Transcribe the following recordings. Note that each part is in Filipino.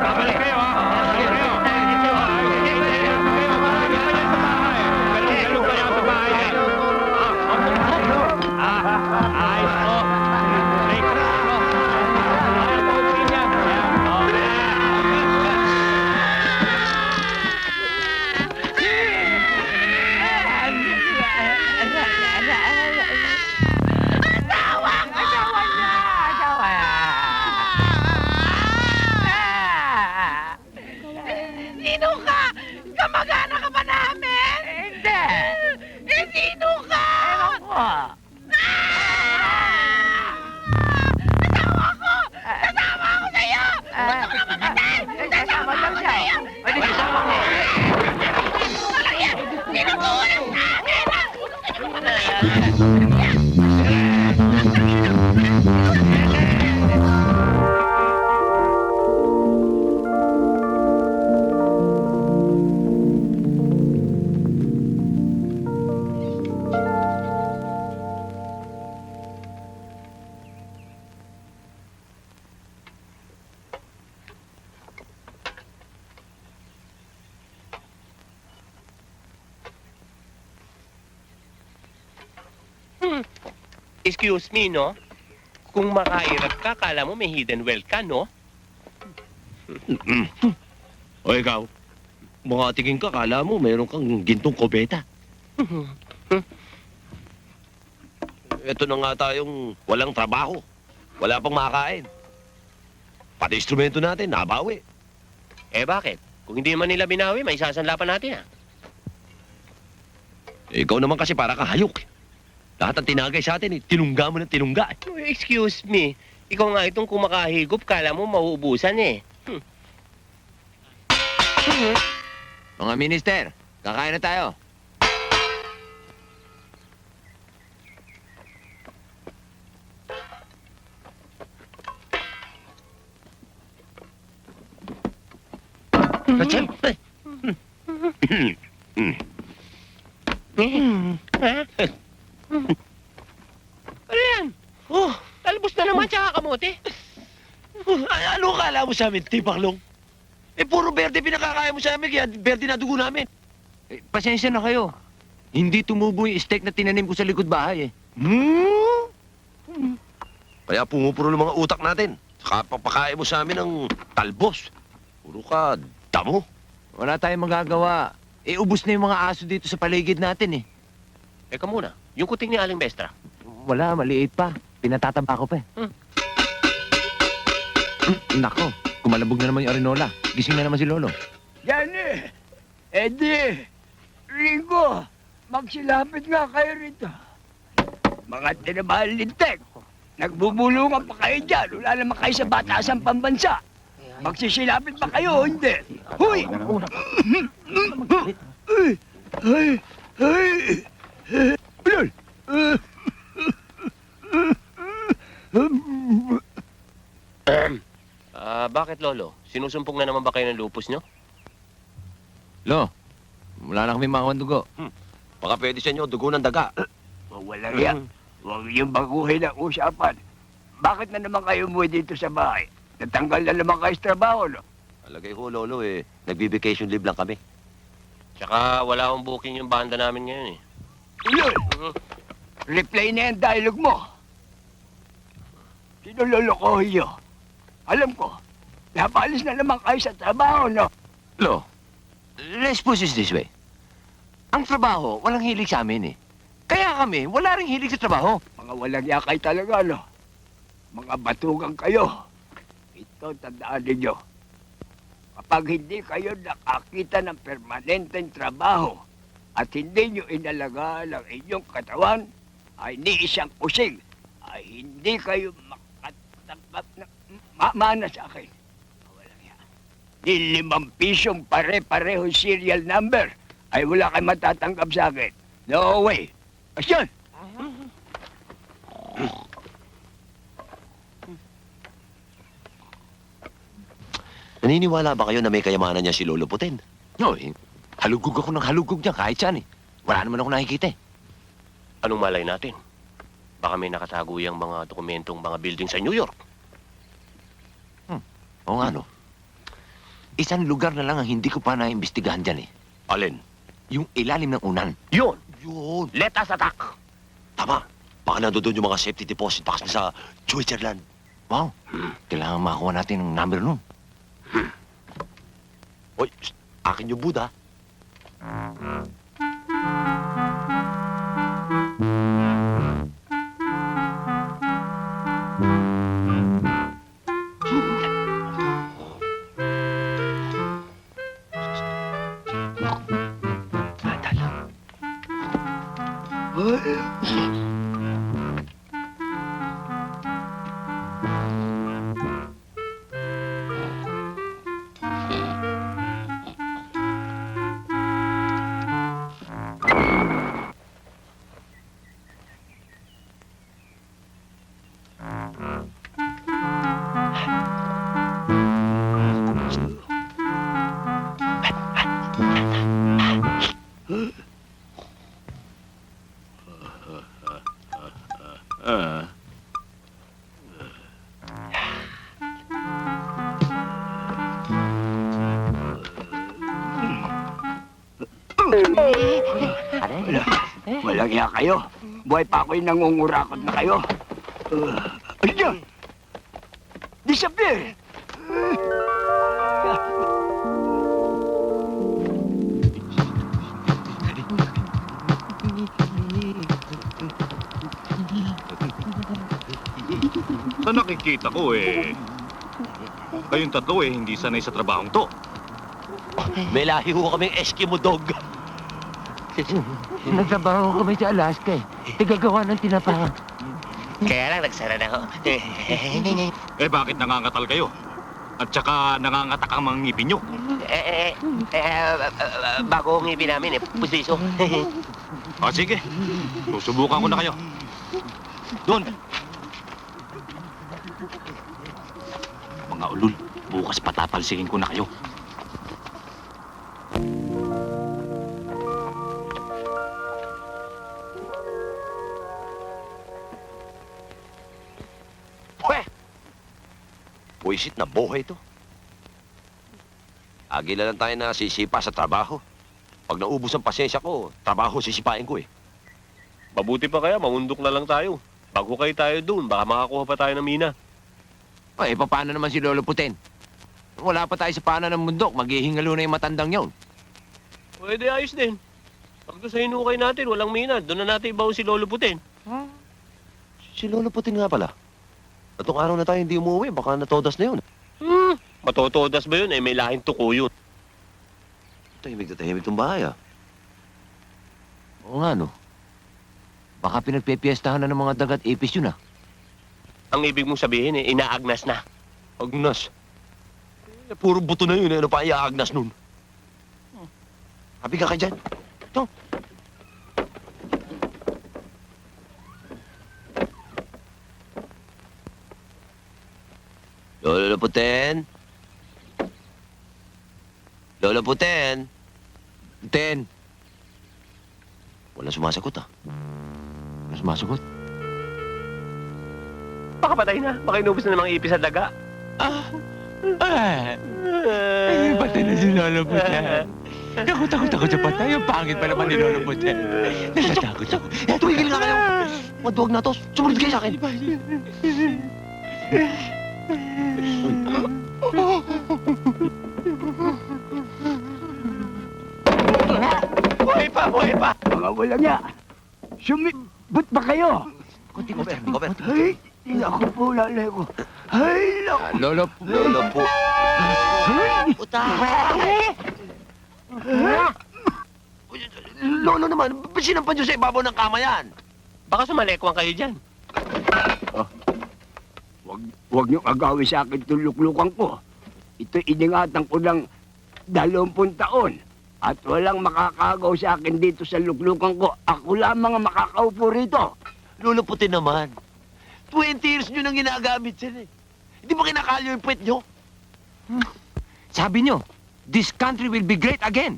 Babalik kayo, ha? Babalik kayo. Galong kayo sa bahay. Ayos ko. Sino ka? Kamag-anak ka ba namin? Hindi. Sino ka? Ewan ko. Kasama ko! Kasama ko sa'yo! Gusto ko mamatay! Kasama ko sa'yo! Pwede kasama ko. Walang yan! Sinukulang sa akin! Excuse me, no? Kung makairap ka, kala mo may hidden wealth ka, no? O ikaw, mga tingin ka, kala mo mayroon kang gintong kubeta. Ito na nga tayong walang trabaho. Wala pang makakain. Pati instrumento natin, nabawi. Eh, bakit? Kung hindi man nila binawi, may sasanla pa natin, ah. Ikaw naman kasi para ka hayok. Lahat ang tinagay sa atin, tinungga mo ng tinungga. Excuse me. Ikaw nga itong kumakahigop, kala mo mauubusan, eh. Mga minister, kakain na tayo. Ratchan! Ano yan? Oh, talbos na naman, tsaka kamote. Ano akala mo sa amin, Tipaklong? Puro berde pinakakaya mo sa amin, kaya berde na dugo namin. Pasensya na kayo. Hindi tumubo yung steak na tinanim ko sa likod bahay, eh. Kaya pumupuro ng mga utak natin. Saka papakain mo sa amin ng talbos. Puro ka damo. Wala tayong magagawa. Ubus na yung mga aso dito sa paligid natin, eh. Eka muna, yung kuting ni Aling Bestra. Wala, maliit pa. Pinatataba ko pa, eh. Nako, kumalabog na naman yung Arinola. Gising na naman si Lolo. Yanni! Eddie! Ringo! Magsilapit nga kayo rito. Mga tinamahal lintek. Nagbubulungan pa kayo dyan. Wala naman kayo sa batasang pambansa. Magsisilapit pa kayo, hindi? Huy! Ay! Ay! Ulol! Bakit, Lolo? Sinusumpong na naman ba kayo ng lupus nyo? Lo, wala na kami mga dugo. Baka pwede sa inyo, dugo ng daga. Walang yan. Huwag yung baguhin ang usapan. Bakit na naman kayo umuwi dito sa bahay? Natanggal na naman kayo sa trabaho, no? Alagay ko, Lolo, nagbi-vacation leave lang kami. Tsaka wala akong booking yung banda namin ngayon, eh. Ulol! Replay na yung dialogue mo. Sino lolokohin nyo? Alam ko, napalis na naman kayo sa trabaho, no? Lo, let's put it this way. Ang trabaho, walang hilig sa amin, eh. Kaya kami, wala ring hilig sa trabaho. Mga walang yakay talaga, no? Mga batugang kayo. Ito, tandaan ninyo. Kapag hindi kayo nakakita ng permanenteng trabaho at hindi nyo inalagaan ang inyong katawan, ay ni isang kusing, ay hindi kayo makatanggap ng mana sa akin. Walang yan. Ni 5 pisong pare-pareho serial number, ay wala kayong matatanggap sa akin. No way. Asyan! Naniniwala ba kayo na may kayamanan niya si Lolo Putin? No, halugog ako ng halugog niya kahit saan, eh. Wala naman ako nakikita, eh. Anong malay natin? Baka may nakatago yung mga dokumentong mga building sa New York. Oo nga, no. isang lugar na lang ang hindi ko pa naimbestigahan dyan eh. Alin? Yung ilalim ng unan. Yun. Yun. Let us attack. Tama. Baka nandoon yung mga safety deposit box na sa Switzerland. Wow. Kailangan makakuha natin ng number nun. Hoy, akin yung Buddha. Walang iya kayo. Buhay pa ako'y nangungurakot na kayo. Ayun! Disappear! Sa nakikita ko kayong tatlo hindi sanay sa trabahong to. May lahi ho kaming Eskimo dog. Nagtrabaho kami sa Alaska eh. Tigagawa ng tinapahang. Kaya lang nagsara na ako. Bakit nangangatal kayo? At saka nangangatak ang mga ngipin nyo? Bago ang ngipin namin pustiso. Sige, susubukan ko na kayo. Doon! Mga ulul, bukas patatalsikin ko na kayo. Buisit na buhay ito. Agila lang tayo na sisipa sa trabaho. Pag naubos ang pasensya ko, trabaho sisipain ko eh. Mabuti pa kaya, maundok na lang tayo. Bago kayo tayo dun, baka makakuha pa tayo ng mina. Paano naman si Lolo Putin? Wala pa tayo sa paanan ng bundok. Maghihingalo na yung matandang yon. Pwede ayos din. Pag doon sa hinukay natin, walang mina. Doon na natin ibaw si Lolo Putin. Si Lolo Putin nga pala. Atong araw na tayo hindi umuwi, baka natodas na yun. Matotodas ba yun? May lahing tuko yun. Tahimik na tahimik itong bahay ah. Oo nga, no? Baka pinagpepiestahan na ng mga dagat ipis yun, ah. Ang ibig mong sabihin, inaagnas na. Agnas. Puro buto na yun eh. Ano pa iaagnas nun? Habi ka ka dyan. Ito. Lolo Putin? Lolo Putin? Putin! Walang sumasagot ah. Mas masugot. Baka patay na. Baka inubos na ng mga ipis sa daga. Patay na si Lolo Putin. Takot ako sa patay. Ang pangit pa naman ni Lolo Putin. Natatakot ako. Tumigil nga kayo. Maduwag na to. Sumunod kayo sa akin. Buhay pa! Buhay pa! Mga walang iya! Sumibot ba kayo? Kunti mo, Charlie. Gober. Ay! Naku po, lalay ko. Ay, naku! Lolo, Lolo po. Lolo naman, ba't sinampan nyo sa ibabaw ng kama yan? Baka sumalekwan kayo dyan. Huwag niyong agawin sa akin itong luklukan ko. Ito iningatan ko ng 20 taon. At walang makakagaw sa akin dito sa luklukan ko. Ako lamang ang makakaupo rito. Lolo Putin naman. 20 years nyo nang ginagamit yan eh. Hindi ba kinakalyo yung puwet nyo? sabi nyo, this country will be great again.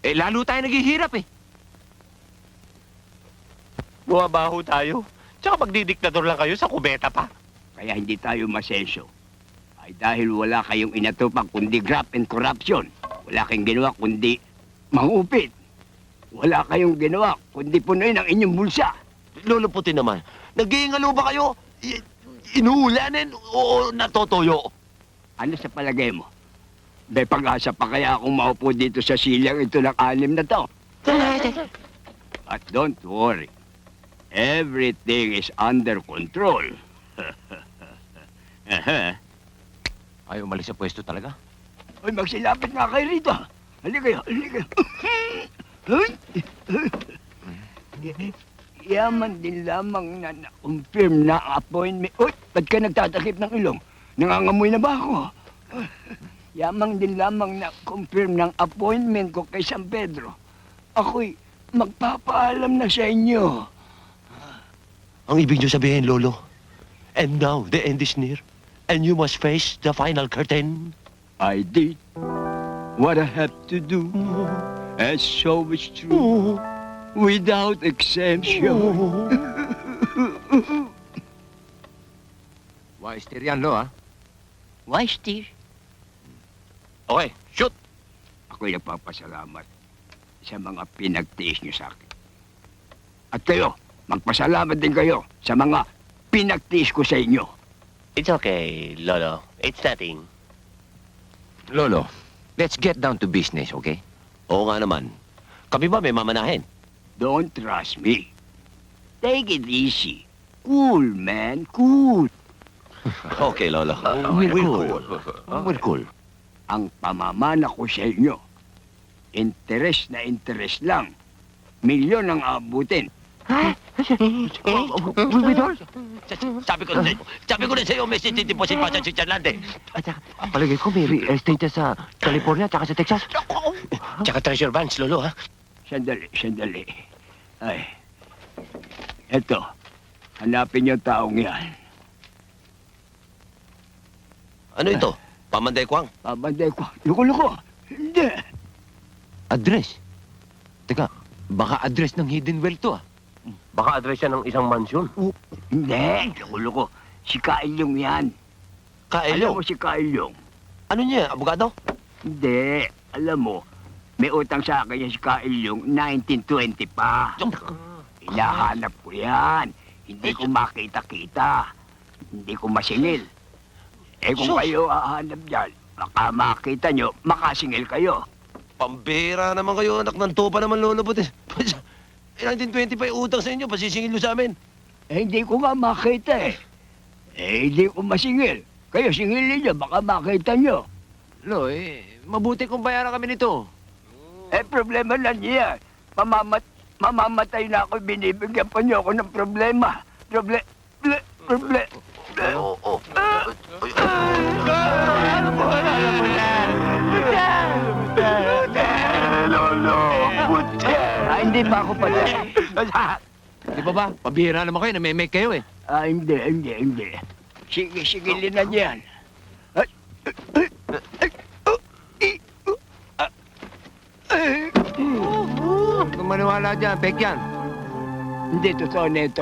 Lalo tayo naghihirap eh. Bumabaho tayo. Tsaka magdidiktador lang kayo sa kubeta pa. Kaya hindi tayo masensyo. ay dahil wala kayong inatupang kundi graft and corruption. Wala kayong ginawa kundi mangupit. Wala kayong ginawa kundi punuin ang inyong bulsa. Lolo Puti naman, nag-iingalo ba kayo? Inuulanin o natotoyo? Ano sa palagay mo? May pag-asa pa kaya akong maupo dito sa silyang ito ng 6 na taon? But don't worry. Everything is under control. Ay, umalis sa pwesto talaga. Ay, magsilapit nga kayo rito. Halika kayo, halika kayo. Yaman din lamang na na-confirm na ang appointment. Uy, ba't ka nagtatakip ng ilong? Nangangamoy na ba ako? Yamang din lamang na-confirm ng appointment ko kay San Pedro. Ako'y magpapaalam na sa inyo. Ang ibig niyo sabihin, Lolo. And now, the end is near. And you must face the final curtain. I did what I have to do, and so it's true, without exemption. Wise dear yan, Lo, ha? Wise, dear. Okay, shoot! Ako'y nagpapasalamat sa mga pinagtiis niyo sa akin. At kayo, magpasalamat din kayo sa mga pinagtiis ko sa inyo. It's okay, Lolo. It's nothing. Lolo, let's get down to business, okay? Oo nga naman. Kami ba may mamanahin? Don't trust me. Take it easy. Cool, man. Cool. Okay, Lolo. We're cool. We're cool. Ang pamamana ko sa inyo, interes na interes lang. Milyon ang abutin. Sabi ko na sa'yo, may deposit pa sa Switzerland eh. Palagay ko may real estate sa California at sa Texas. Tsaka treasure bands, Lolo, ha? Sandali, sandali. Ay. Eto. Hanapin niyo taong yan. Ano ito? Pamanday Kwang? Pabanday ko. Luko-luko. Hindi. Address? Teka, baka address ng hidden well to, ah. Baka address yan ng isang mansyon. Hindi. Luko-luko. Si Kailyong yan. Alam mo Kaelo? si Kailyong? Ano niya? Abogado? Hindi. Alam mo, may utang sa akin yan si Kailyong 1920 pa. Hinahanap ko yan. Hindi ko makita-kita. Hindi ko masingil. Eh kung Sus! kayo hahanap dyan, baka makita nyo, makasingil kayo. Pambira naman kayo, anak ng tupa naman, Lolo Puti. 1920 pa yung utang sa inyo, pasisingil nyo sa amin. Eh hindi ko nga makita eh. Eh hindi ko masingil. Kayo singilin nyo, baka makita nyo. Lo, mabuti kung bayaran kami nito. Eh problema na niya. Mamamatay na ako, binibigyan pa nyo ako ng problema. Problema. Oo. Hindi pa ako pala. Di ba ba? Pabihira naman kayo, namemake kayo eh. Hindi. Sige, sigilin na niyan. Kung maniwala dyan, fake yan. Hindi totoo nito.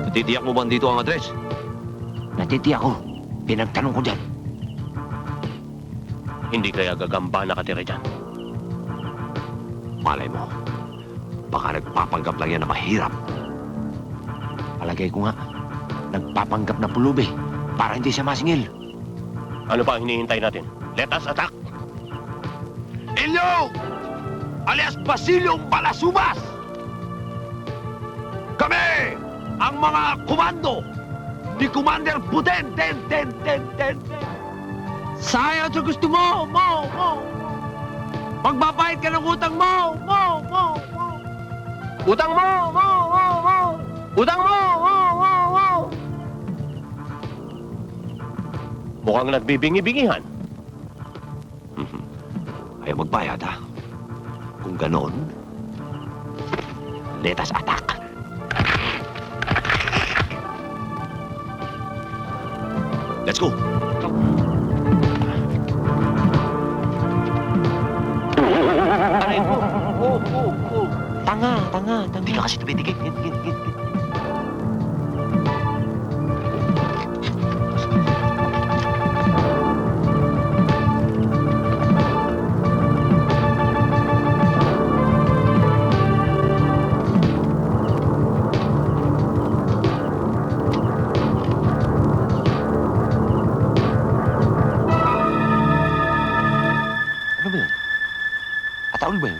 Titiyak mo ba dito ang address? Natitiyak ko. Pinagtanong ko dyan. Hindi kaya gagamba nakatira dyan. Malay mo. Baka nagpapanggap lang yan na mahirap. Palagay ko nga, nagpapanggap na pulubi para hindi siya masingil. Ano pa ang hinihintay natin? Let us attack! Inyo! Alias Basilio Balasubas! Kami! Ang mga komando ni Commander Puten! Ten! Sayang sa gusto mo! Magbabayad ka ng utang mo! Utang mo! Utang mo! Mukhang nagbibingi-bingihan. Ayaw magbayad, ha? Kung ganon, let us attack. Let's go. Aray ko. Tanga. Hindi ka kasi tumitigil. Ano ba yun? Ataul ba yun?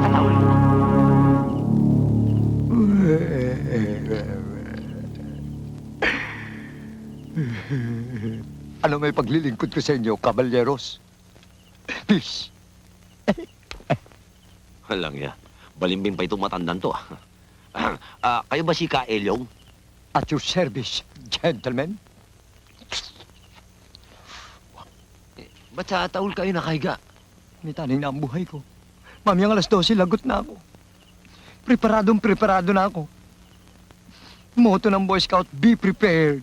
Ataul. Ano may paglilingkod ko sa inyo, kabalyeros? Please. Halang ya. Balimbing pa itong matandang to. Kayo ba si Ka Elyong? At your service, gentlemen. Ba't sa Ataul kayo nakahiga? May taning na ang buhay ko. Mamayang alas 12, lagot na ako. Preparado na ako. Motto ng Boy Scout, be prepared.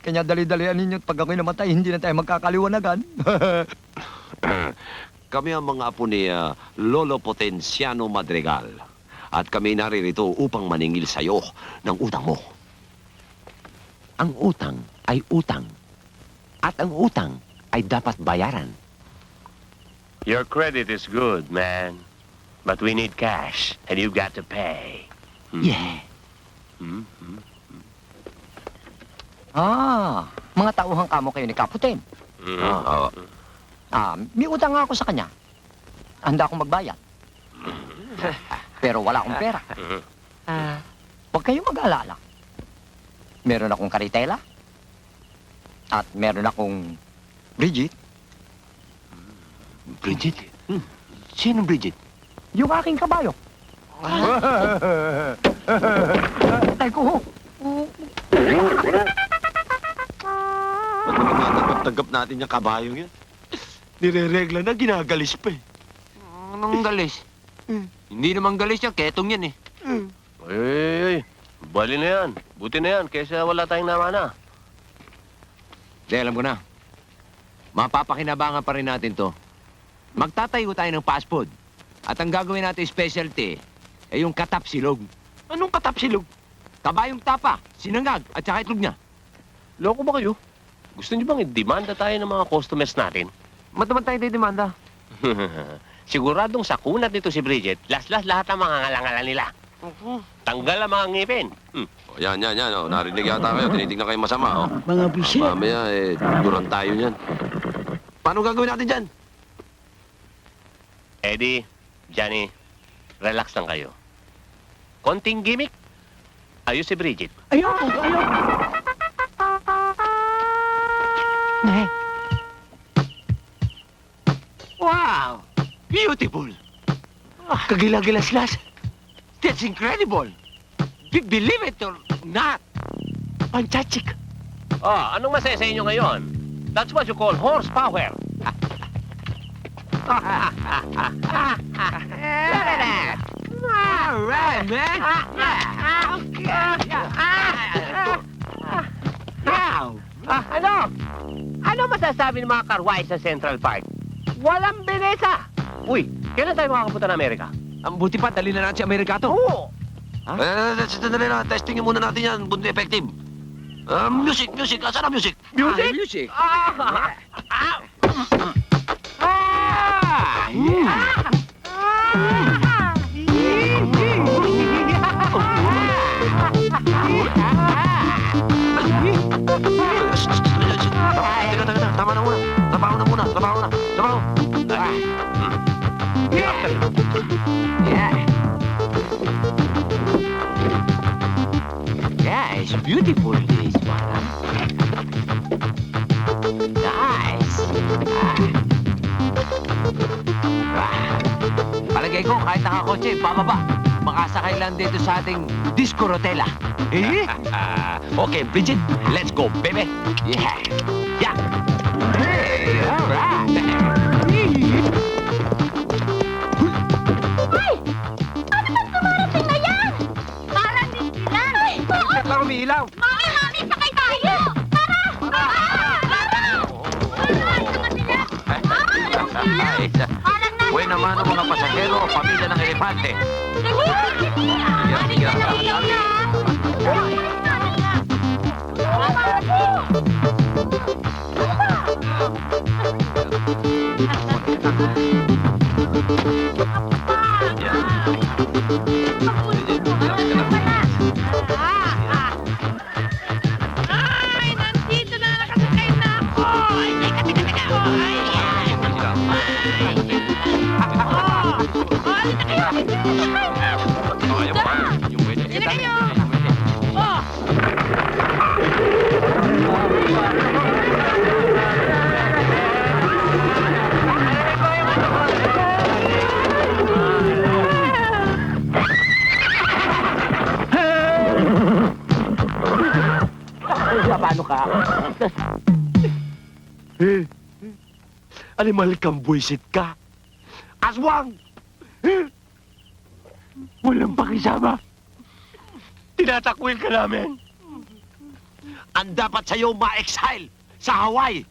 Kanya dali-dalian ninyo at pag ako'y namatay, hindi na tayo magkakaliwanagan. Kami ang mga apo ni Lolo Potenciano Madrigal. At kami naririto upang maningil sa'yo ng utang mo. Ang utang ay utang. At ang utang ay dapat bayaran. Your credit is good, man. But we need cash, and you've got to pay. Yeah. Mga tauhang kamo kayo ni Kaputin. May utang nga ako sa kanya. Handa akong magbayad. Pero wala akong pera. Huwag kayong mag-alala. Meron akong karitela. At meron akong Bridget. Bridget? Sinong Bridget? Yung aking kabayo. Ay ko. Ba't naman matanggap natin yung kabayong yan? Nire-regla na, ginagalis pa eh. Anong galis? Hindi naman galis yan, ketong yan eh. Ay. Bali na yan. Buti na yan, kaysa wala tayong namana. Di, alam ko na. Mapapakinabangan pa rin natin to. Magtatayo tayo ng fast food. At ang gagawin natin specialty, ay yung katapsilog. Anong katapsilog? Kabayong tapa, sinangag, at saka itlog niya. Loko ba kayo? Gusto niyo bang i-demanda tayo ng mga customers natin? Ba't naman tayo demanda? Siguradong sakunat nito si Bridget, las-las lahat ng mga ngalangalan nila. Tanggal ang mga ngipin. O, yan. O, narinig yata kayo. Tinitignan kayo masama. O. Mga bisit. Mamaya, duran tayo niyan. Paano gagawin natin dyan? Eddie, Johnny, relax lang kayo. Konting gimmick, ayos si Bridget. Ayoko. Wow! Beautiful! Kagilagilaslas! That's incredible! Believe it or not! Fantastic! Anong masaya sa inyo ngayon? That's what you call horsepower. All right, man! Ano masasabi ng mga karway sa Central Park? Walang belesa! Uy, kailan tayo makakapunta ng Amerika? Ang buti pa, dali na natin si Amerika to. Oo! Sandali na. Testingin muna natin yan. Bundi effective. Music. Asan ang music? Music? Music? Teka. Tama na muna. Trabaho na muna. Trabaho. Yeah, it's beautiful, this one. Nice. Palagay ko, kahit nakakotse, bababa. Makasakay lang dito sa ating disco rotela. Okay, Bridget. Let's go, baby. Yeah. Hey, all right. Ay! Ano bang dumarating na yan? Parang hindi lang. Oo, umiilaw. Mami, mami, sakay tayo! Tara! Buhay naman ang mga pasahero, pamilya ng elepante. Ay, nandito na, nakasakay na ako! Ay, teka, teka, teka! Ay, ay! Halika kayo! Halika kayo! Oh! Paano ka? Animal kang buwisit ka. Aswang! Walang pakisama. Tinatakwil ka namin. Ang dapat sa'yo ma-exile sa Hawaii.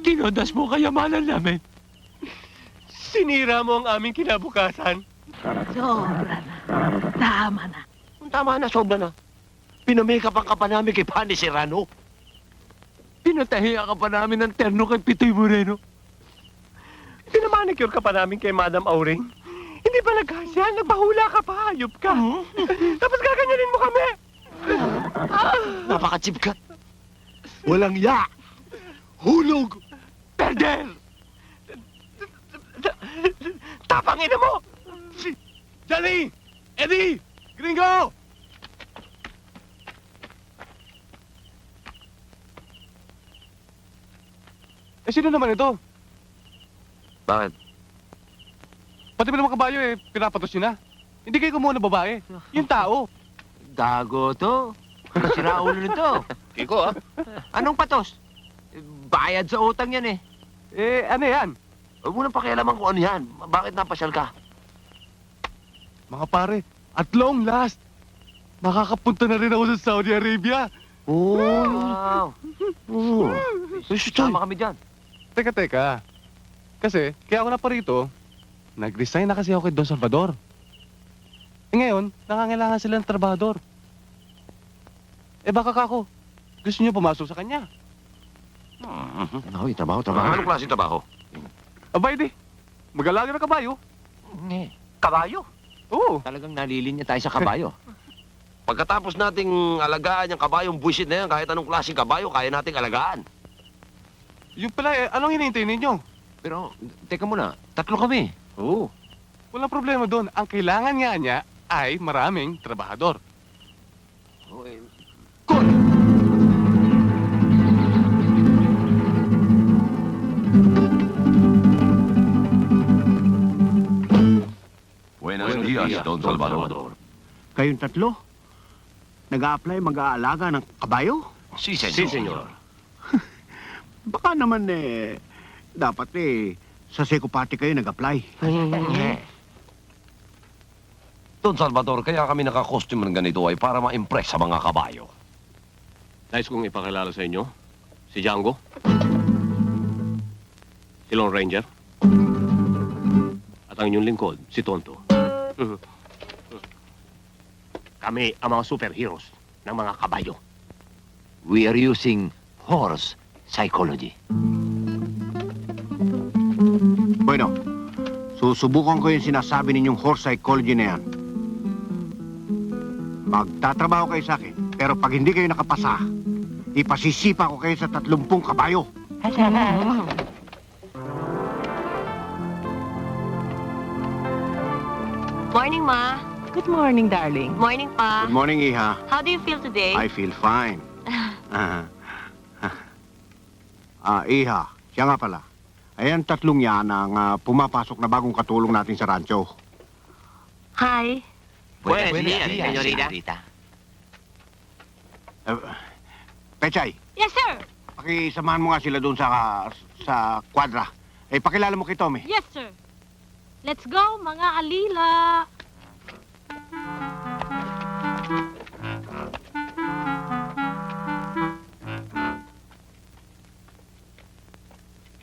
Tinodas mo kayamanan namin. Sinira mo ang aming kinabukasan. Sobra na. Tama na. Tama na, sobra na. Pinamake-upan ka pa namin kay Pani Serrano. Pinatahiya ka pa namin ng terno kay Pitoy Moreno. Pinamanicure ka pa namin kay Madam Auring. Hindi pa nagkasya, nagpahula ka pa, hayop ka. Tapos gaganyanin mo kami. Napaka-cheap ka. Walang ya. Hulog. Perder. Tapangin na mo. Johnny! Eddie! Gringo! Eh, sino naman ito? Bakit? Pati ba naman kabayo eh, pinapatos nyo na. Hindi kayo kumuha ng babae. Yung tao. Gago to. Sira ulo nito. Kiko, Anong patos? Bayad sa utang yan eh. Eh, ano yan? Huwag mo nang pakialaman kung ano yan. Bakit napasyal ka? Mga pare, at long last, makakapunta na rin ako sa Saudi Arabia. Wow. Sama kami dyan. Teka. Kasi, kaya ako na pa rito, nag-resign na kasi ako kay Don Salvador. Eh ngayon, nangangailangan sila ng trabahador. Eh baka kako, gusto niyo pumasok sa kanya. Hoy, trabaho. Anong klaseng trabaho? Abay di, mag-alaga ng kabayo. Kabayo. Oo. Talagang nalilinya tayo sa kabayo. Pagkatapos nating alagaan yung kabayong buwisit na yan, kahit anong klaseng kabayo, kaya nating alagaan. Yung pala, eh, anong hinihintay ninyo? Pero, teka muna, 3 kami. Oo. Walang problema doon. Ang kailangan nga niya ay maraming trabahador. Good! Buenos dias, Don Salvador. Kayong tatlo? Nag-a-apply mag-aalaga ng kabayo? Si senyor. Baka naman dapat sa Secopati kayo nag-apply. Don Salvador, kaya kami naka-costume ng ganito ay para ma-impress sa mga kabayo. Nais kong ipakilala sa inyo, si Django, si Lone Ranger, at ang inyong lingkod, si Tonto. Kami ang mga superheroes ng mga kabayo. We are using horse psychology. Bueno, susubukan ko yung sinasabi ninyong horse psychology na yan. Magtatrabaho kayo sa akin, pero pag hindi kayo nakapasa, ipasisipa ko kayo sa 30 kabayo. Morning, Ma. Good morning, darling. Morning, Pa. Good morning, Iha. How do you feel today? I feel fine. Iha, siya nga pala. Ayan 3 yan ang pumapasok na bagong katulong natin sa rancho. Hi. Buenos dias, senyorita. Pechay, Yes, sir. pakisamahan mo nga sila doon sa kwadra. Pakilala mo kay Tommy. Yes, sir. Let's go, mga alila.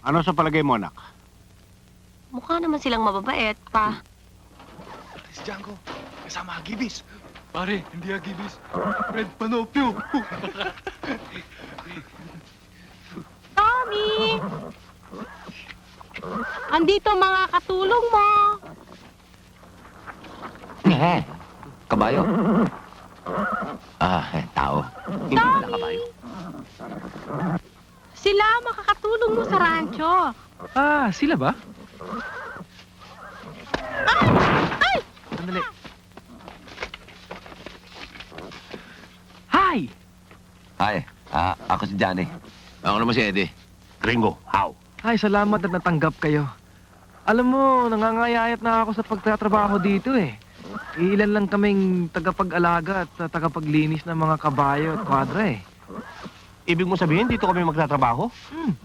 Ano sa palagay mo, anak? Mukha naman silang mababait, pa. Si Django, kasama Agibis. Pare, hindi Agibis. Red Panopio. Tommy! Andito mga katulong mo. Kabayo. Tao. Hindi pala kabayo. Sila makakatulong mo sa rancho. Sila ba? Ay! Sandali. Hi! Hi, ako si Johnny. Ako naman si Eddie. Gringo, how? Ay, salamat at natanggap kayo. Alam mo, nangangayayat na ako sa pagtatrabaho dito eh. Ilan lang kaming tagapag-alaga at tagapaglinis ng mga kabayo at kwadra eh. Ibig mo sabihin, dito kami magtatrabaho?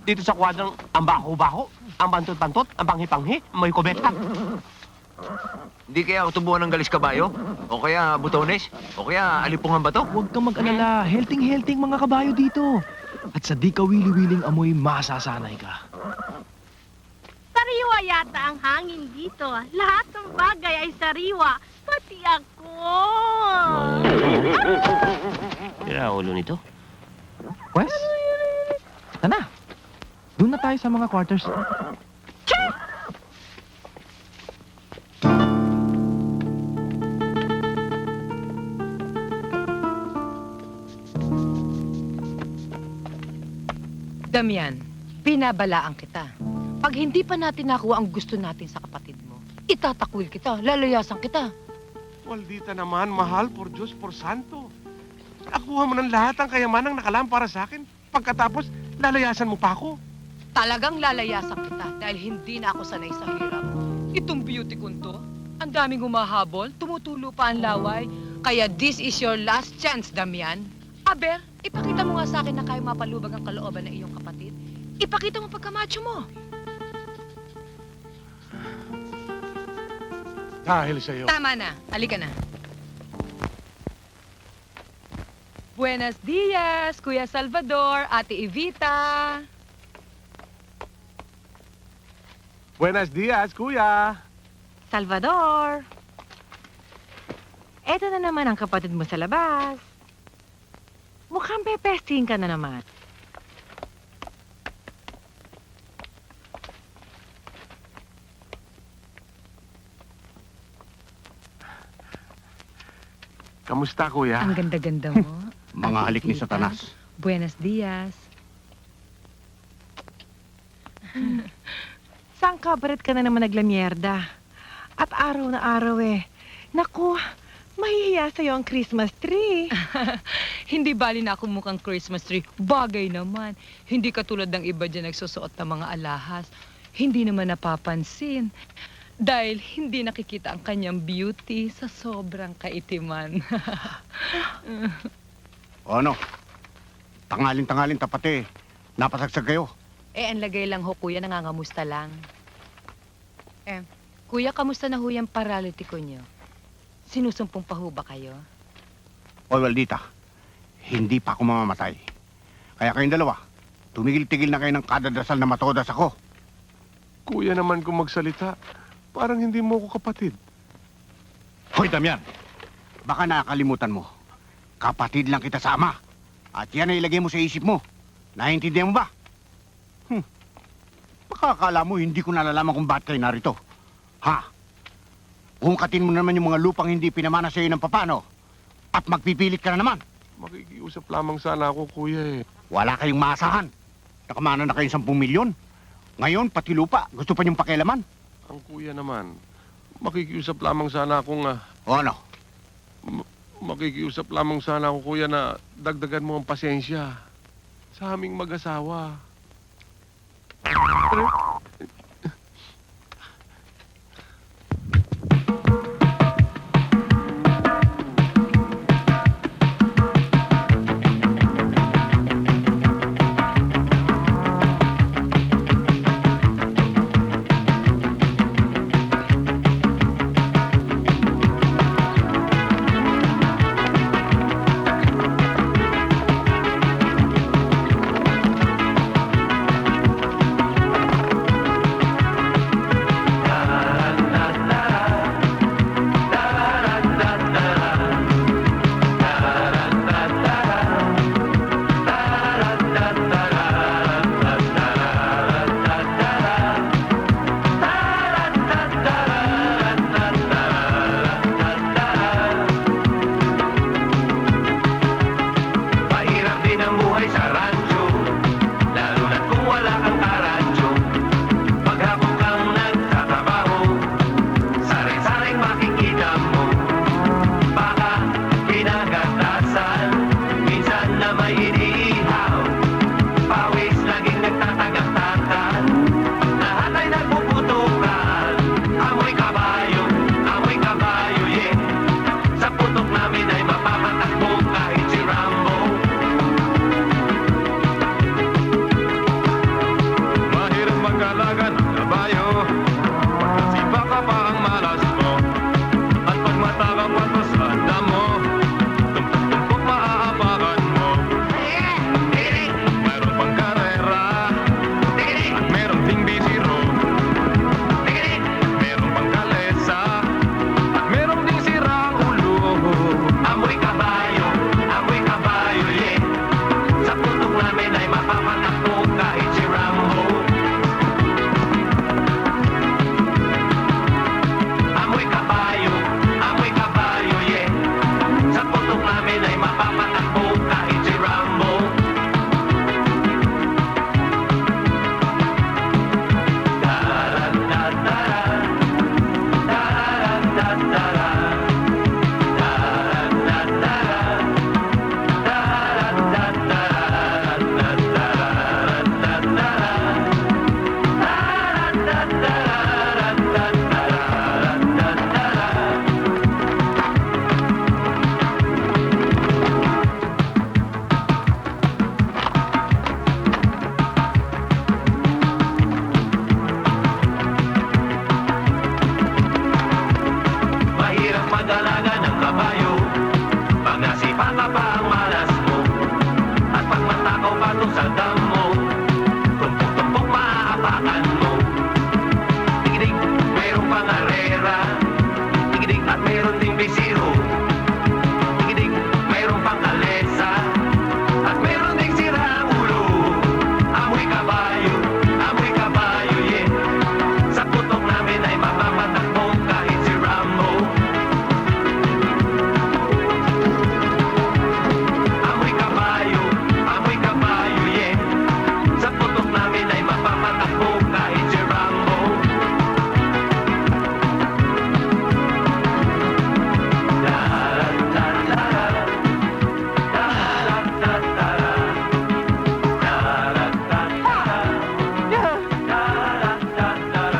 Dito sa kwadrang ang baho-baho, ang bantot-bantot, ang panghi-panghi, may kubeta. Hindi kaya utubuan ng galis kabayo? O kaya butones? O kaya alipungan ba to? Huwag kang mag-alala, helting-helting mga kabayo dito. At sa di ka wili-wiling amoy, masasanay ka. Sariwa yata ang hangin dito. Lahat ng bagay ay sariwa. Pati ako. Tira ulo nito. Wes? Tana, doon na tayo sa mga quarters. Damian, binabalaan kita. Pag hindi pa natin nakuha ang gusto natin sa kapatid mo, itatakwil kita, lalayasan kita. Waldita naman, mahal, por Diyos, por Santo. Nakuha mo ng lahat ang kayamanang nakalaan para sa akin. Pagkatapos, lalayasan mo pa ako. Talagang lalayasan kita dahil hindi na ako sanay sa hirap. Itong beauty ko to, ang daming humahabol, tumutulo pa ang laway. Kaya this is your last chance, Damian. Aber, ipakita mo nga sa akin na kaya mapalubag ang kalooban ng iyong kapatid. Ipakita mo pagkamacho mo. Dahil sa'yo. Tama na. Halika na. Buenos dias, Kuya Salvador, Ate Evita. Buenos dias, kuya. Salvador. Eto na naman ang kapatid mo sa labas. Mukhang pepesting ka na naman. Kamusta, kuya? Ang ganda-ganda mo. Mga Ate halik ni Evita. Satanas. Buenos dias. Saan ka? Ba't ka na naman naglamyerda? At araw na araw eh. Naku, mahihiya sa'yo ang Christmas tree. Hindi bali na ako mukhang Christmas tree. Bagay naman. Hindi katulad ng iba dyan nagsusuot ng mga alahas. Hindi naman napapansin. Dahil hindi nakikita ang kanyang beauty sa sobrang kaitiman. O ano? Tangalin-tangalin tapat eh. Napasagsag kayo. Ang lagay lang ho, kuya, nangangamusta lang. Kuya, kamusta na ho yung paralitiko niyo? Sinusumpong pa ho ba kayo? O Waldita, hindi pa ako mamamatay. Kaya kayong dalawa, tumigil-tigil na kayo ng kadadasal na matodas ako. Kuya naman kung magsalita, parang hindi mo ko kapatid. Hoy, Damian! Baka nakakalimutan mo. Kapatid lang kita sa ama. At yan ay ilagay mo sa isip mo. Naiintindihan mo ba? Baka akala mo hindi ko nalalaman kung bakit kayo narito. Ha? Ungkatin mo naman yung mga lupang hindi pinamana sa iyo ng papano. At magpipilit ka na naman. Makikiusap lamang sana ako, kuya eh. Wala kayong maasahan. Nakamana na kayong 10 milyon. Ngayon, pati lupa, gusto pa niyong pakialaman. Ang kuya naman, makikiusap lamang sana akong... O ano? Makikiusap lamang sana ako, kuya, na dagdagan mo ang pasensya sa aming mag-asawa. baka pa ang malas mo. At pag matakaw pa doon sa dam mo, tumpok-tumpok maaapakan mo. Tigidig, mayroong pangarera. Tigidig, at mayroon ding bisiro. Tigidig, mayroong pang kalesa. At mayroon ding sirang ulo. Amoy kabayo, yeah. Sa putok namin ay mapapatakbo kahit si Rambo. Amoy kabayo, yeah. Sa putok namin ay mapapatakbo kahit si Rambo.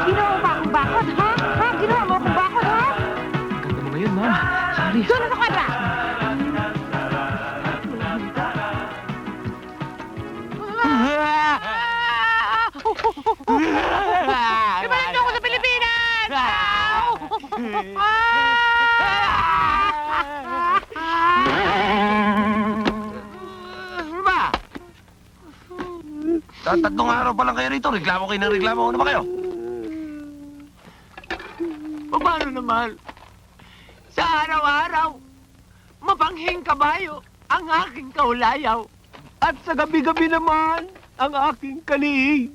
Ginawa mo akong bakod, ha? Ha? Ginawa mo akong bakod, ha? Ganda mo ngayon, ma'am. Sorry. Doon na sa kwadra! Ibalik niyo ako sa Pilipinas! Ano ba? Tatlong araw pa lang kayo rito. Reklamo kayo ng reklamo. Ano ba kayo? Paano naman? Sa araw-araw, mapanghing kabayo ang aking kaulayaw. At sa gabi-gabi naman, ang aking kaliig.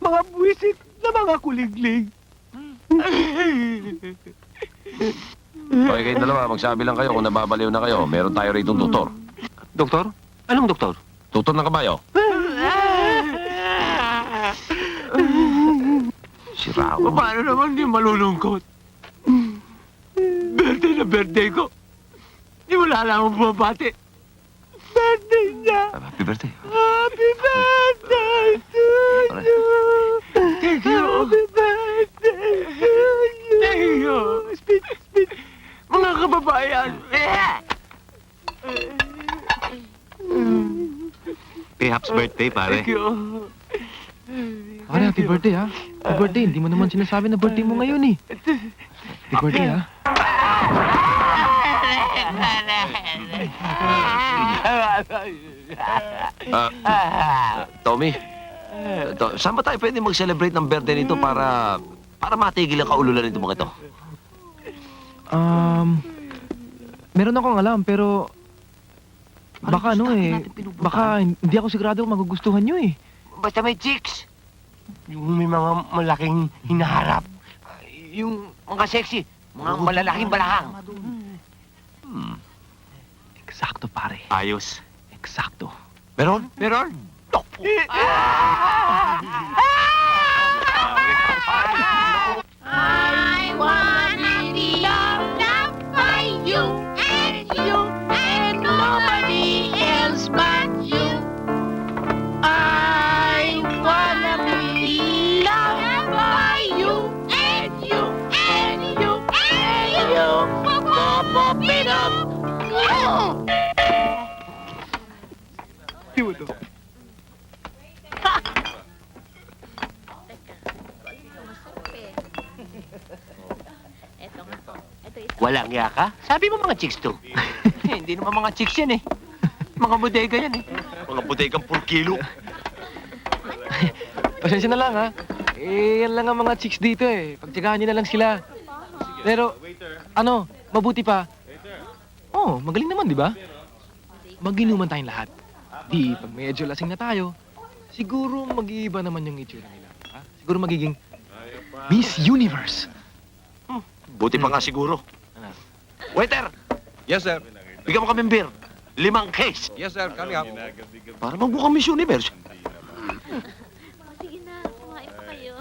Mga buwisit na mga kuliglig. Okay, kayong dalawa. Magsabi lang kayo kung nababaliw na kayo. Meron tayo rito tutor. Doktor? Anong doktor? Tutor ng kabayo. Si Raul. Paano naman di malulungkot? Birthday na birthday ko. Di wala lang akong bumabati. Birthday niya. Happy birthday. Happy birthday to you. Thank you. Happy birthday to you. Thank you. Speed. Mga kababayan. Perhaps birthday, pare. Thank you. Pare, happy birthday, ha? Happy birthday. Hindi mo naman sinasabi na birthday mo ngayon, eh. Happy birthday, ha? Tommy, saan ba tayo pwede mag-celebrate ng birthday nito para matigil ang kaululan nito mga ito? Meron akong alam, pero... Baka baka hindi ako sigurado magugustuhan nyo, eh. Basta may chicks. Yung may mga malaking hinaharap. Yung mga sexy. Mga malalaking balahang. Eksakto, pare. Ayos. Eksakto. Meron? Meron? I wanna be loved by you and nobody else but you. I wanna be loved by you and you. Pop it up. Di mo to. Walang iya ka? Sabi mo mga chicks to. Hindi naman mga chicks yan eh. Mga bodega yan eh. Mga bodegang pur kilo. Pasensya na lang, ha? Yan lang ang mga chicks dito, eh. Pagtsagaan nyo na lang sila. Pero, mabuti pa. Magaling naman, di ba? Mag-inuman tayong lahat. Di, pag medyo lasing na tayo, siguro mag-iiba naman yung itsura nila. Ha? Siguro magiging Miss Universe. Buti pa nga siguro. Waiter! Yes, sir. Bigyan mo kami beer. 5 case. Yes, sir. Coming up. Para magbukhang Miss Universe. Sige na, kumain pa kayo.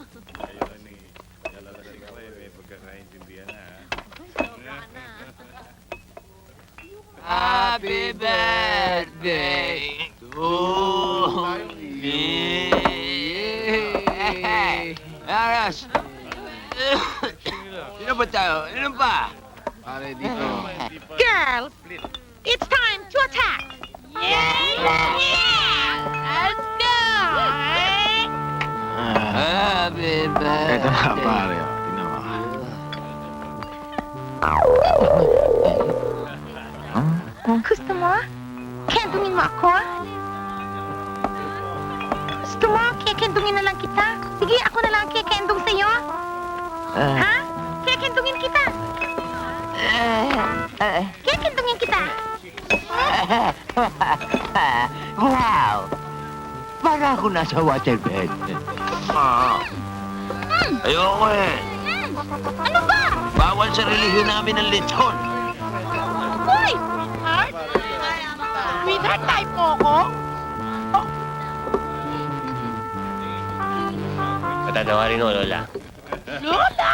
Happy birthday to me. Aras! Sino ba tayo? Sino pa? Pare, dito. Girls, it's time to attack. Let's go! Happy birthday. Ito na, pare. Tingnan mo. Gusto mo? Kendungin mo ako? Gusto mo? Kekendungin na lang kita? Sige, ako na lang kekendung sa'yo. Ha? Kekendungin kita. Kekendungin kita. Wow! Para ako nasa waterbed. Ayoko eh. Ano ba? Bawal sa relihiyon namin ng lechon. Hoy! Sweetheart, type mo ako? Patatawarin mo, Lola. Lola!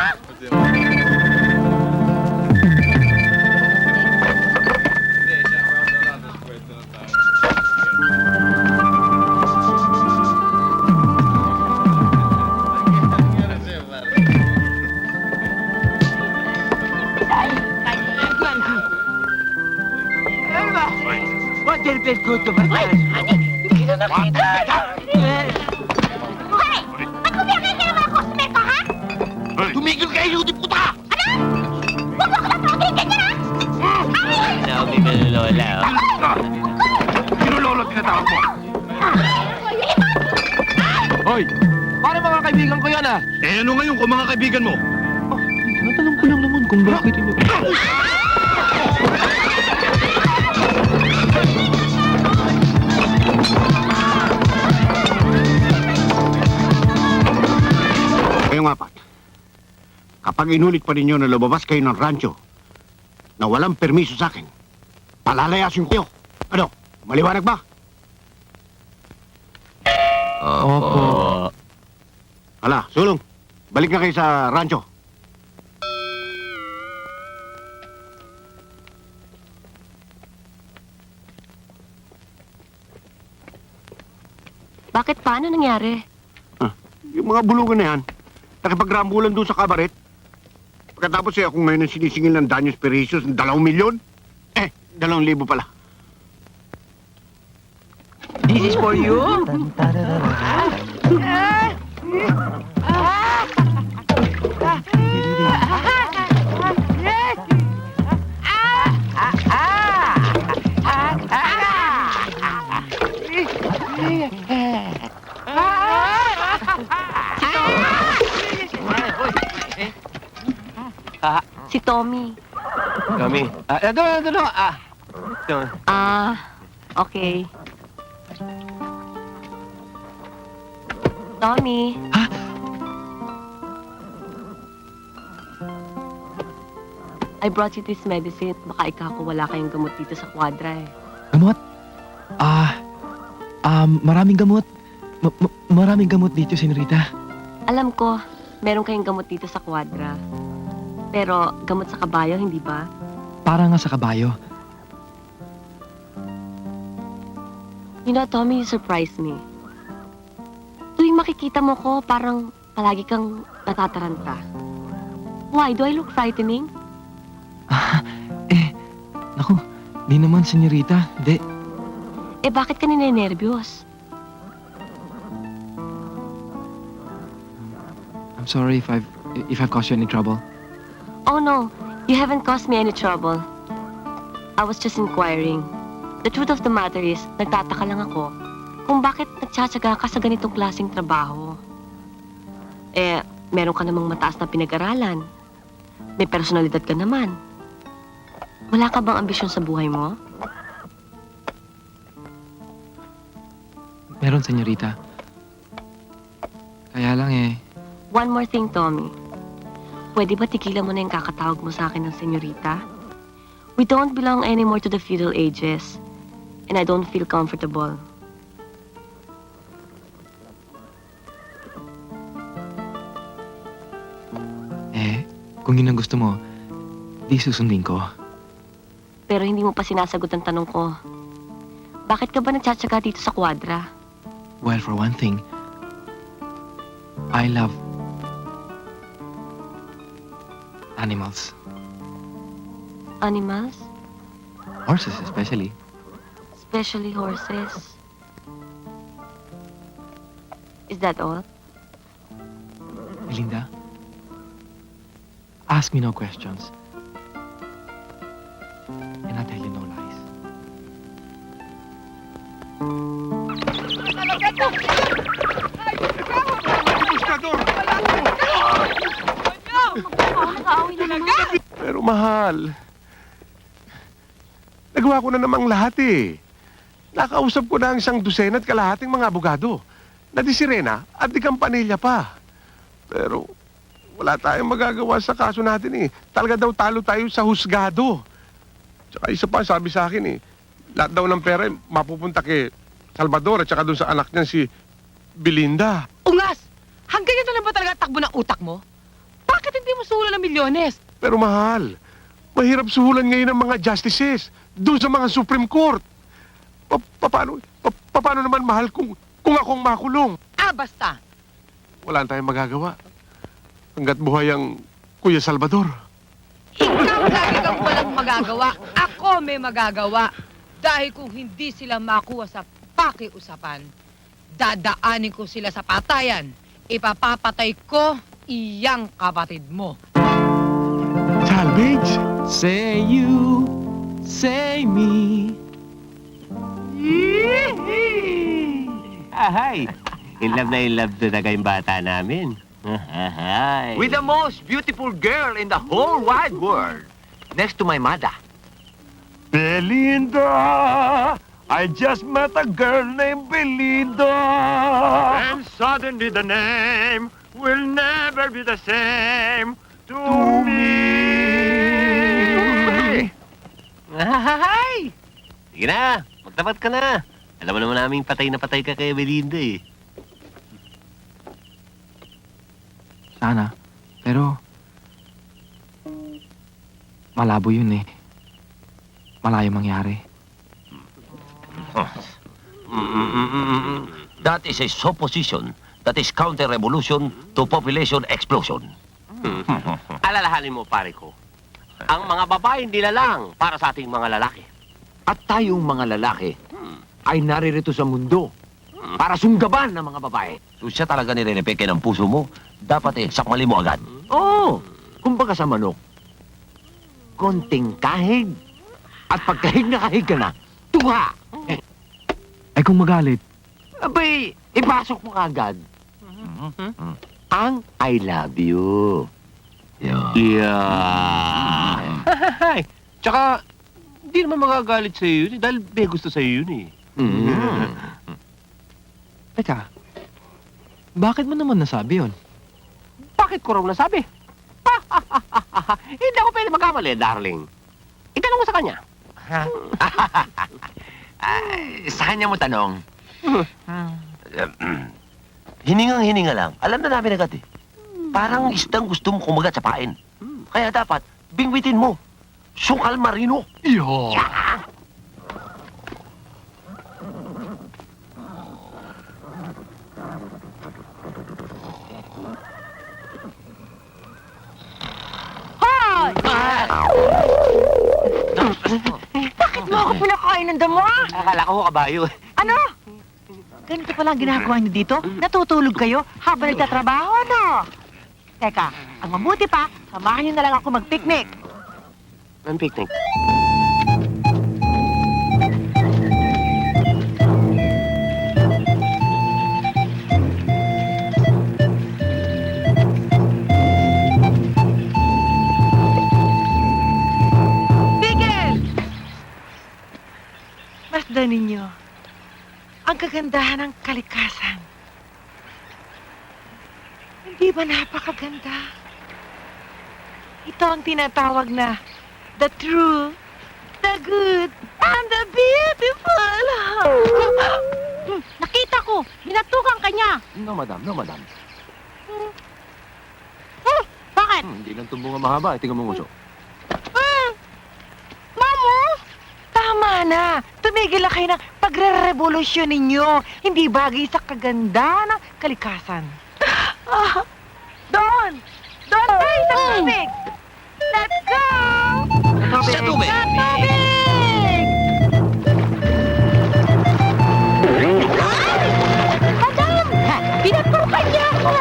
Waterbed ko ito ba? Ay, honey, hindi kita nakita. Hoy! Ba't mo pinakikita mo ako sa meto, ha? Tumigil kayo, di puta! Ano? Huwag mo ako lang pakinggan niya, ha? Ay! Naomi na Lola. Sino lolo tinatawag mo? Hoy! Parang mga kaibigan ko yan, ah! Eh ano ngayon kung mga kaibigan mo? Tinatanong ko lang naman kung bakit hindi... Kayong apat, kapag inulit pa ninyo na lumabas kayo ng rancho na walang permiso sa akin, palalayasin ko kayo. Ano, maliwanag ba? Opo. Hala, sulong, balik na kayo sa rancho. Bakit? Paano nangyari? Yung mga bulugan na yan, nakipagrambulan doon sa kabaret. Pagkatapos ako ngayon ang sinisingil ng Danyos Pericios ng 2 milyon. 2,000 pala. This is for you? Si Tommy. Kami. Ito. Okay. Tommy. I brought you this medicine. Baka ikaw kung wala kayong gamot dito sa kwadra eh. Gamot? Maraming gamot. Maraming gamot dito, senorita. Alam ko, meron kayong gamot dito sa kwadra. Pero gamot sa kabayo, hindi ba? Para nga sa kabayo. You know, Tommy, you surprise me. Tuwing makikita mo ko, parang palagi kang natataranta. Why? Do I look frightening? Naku, di naman, senyorita. Di. Eh, bakit ka ninenervyos? I'm sorry if I've caused you any trouble. Oh, no. You haven't caused me any trouble. I was just inquiring. The truth of the matter is, nagtataka lang ako kung bakit nagtsatsaga ka sa ganitong klaseng trabaho. Eh, meron ka namang mataas na pinag-aralan. May personalidad ka naman. Wala ka bang ambisyon sa buhay mo? Meron, senyorita. Kaya lang eh, One more thing, Tommy. Pwede ba tigilan mo na yung kakatawag mo sa akin ng senyorita? We don't belong anymore to the feudal ages. And I don't feel comfortable. kung yun ang gusto mo, di susundin ko. Pero hindi mo pa sinasagot ang tanong ko. Bakit ka ba nagtsatsaga dito sa kwadra? Well, for one thing, I love animals. Animals? Horses, especially. Especially horses. Is that all? Melinda, ask me no questions. And I'll tell you no lies. Nag-aaway na naman. Pero mahal, nagawa ko na namang lahat eh. Nakausap ko na ang isang dosena at kalahating mga abogado. Na di Sirena at di Campanilla pa. Pero wala tayong magagawa sa kaso natin eh. Talaga daw talo tayo sa husgado. Tsaka isa pa sabi sa akin eh, lahat daw ng pera mapupunta kay Salvador at tsaka doon sa anak niya si Belinda. Ungas! Hanggang ito na ba talaga takbo ng utak mo? Bakit hindi mo suhulan ng milyones? Pero mahal, mahirap suhulan ngayon ng mga justices doon sa mga Supreme Court. Paano naman mahal kung akong makulong? Basta. Wala tayong magagawa. Hanggat buhay ang Kuya Salvador. Ikaw lagi kang walang magagawa. Ako may magagawa. Dahil kung hindi sila makuha sa pakiusapan, dadaanin ko sila sa patayan. Ipapapatay ko iyang kapatid mo. Salvage? Say you, say me. Ahay! In love talaga yung bata namin. Ahay! With the most beautiful girl in the whole wide world. Next to my mother. Belinda! I just met a girl named Belinda! And suddenly the name will never be the same to me. Ahay! Sige na, magtapat ka na. Alam mo naman naming patay na patay ka kay Belinda eh. Sana. Pero, malabo yun eh. Malayo mangyari. That is a supposition. That is counter-revolution to population explosion. Alalahanin mo, pare ko. Ang mga babae nilalang para sa ating mga lalaki. At tayong mga lalaki ay naririto sa mundo para sunggaban ng mga babae. So siya talaga nire-repeke ng puso mo, dapat sakmali mo agad. Oo, kumbaga sa manok. Konting kahig, at pagkahig na kahig ka na, tuha! Ay kung magalit, Abay, ipasok mo agad. Ang I love you. Yeah. Tsaka, hindi naman magagalit sa'yo yun eh, dahil may gusto sa'yo yun eh. teka, bakit mo naman nasabi yun? Bakit ko raw nasabi? Hindi ako pwede magkamali, darling. Itanong mo sa kanya. Sa kanya mo tanong. Hiningang-hininga lang. Alam na namin agad eh. Parang istang gusto mo kumagat sa pain. Kaya dapat, bingwitin mo. Sukal marino. Bakit mo ako pinakain ng damo? Akala ko kabayo eh. Ano? Ganito pala ang ginagawa niyo dito? Natutulog kayo habang nagtatrabaho, ano? Teka, ang mabuti pa, samahan niyo na lang ako mag-picnic. Ang picnic. Tigil! Masdan ninyo ang kagandahan ng kalikasan. Hindi ba napakaganda? Ito ang tinatawag na the true, the good, and the beautiful. Nakita ko, binatukan ka niya. No, madam. No, madam. Bakit? Hindi lang tumbong ang mahaba. Tingnan mo nguso. Mamo? Tama na! Tumigil na kayo ng pagre-revolusyon ninyo. Hindi bagay sa kaganda ng kalikasan. Doon! Doon tayo sa tubig! Let's go! Sa tubig! Sa tubig! Madam! Binatukan niya ako!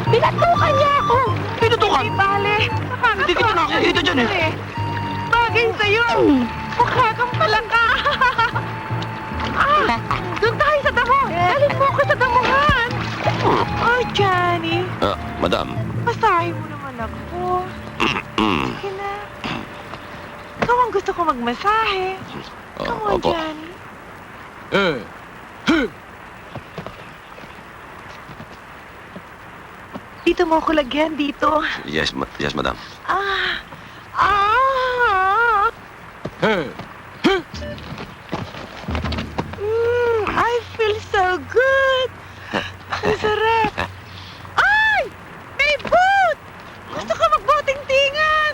Binatukan niya ako! Pinutukan! Hindi bale! Hindi kita nakakita dyan eh! Bagay sa'yo! Mukha kang palaka! madam. Masahe mo naman ako. Sige na. Ikaw ang gusto ko magmasahe. Come on, Opo. Johnny. Dito mo ako lagyan, dito. Yes, madam. Ah! Ah! I feel so good. Ang sarap. Ay! May boat! Gusto ko mag-boating-tingan.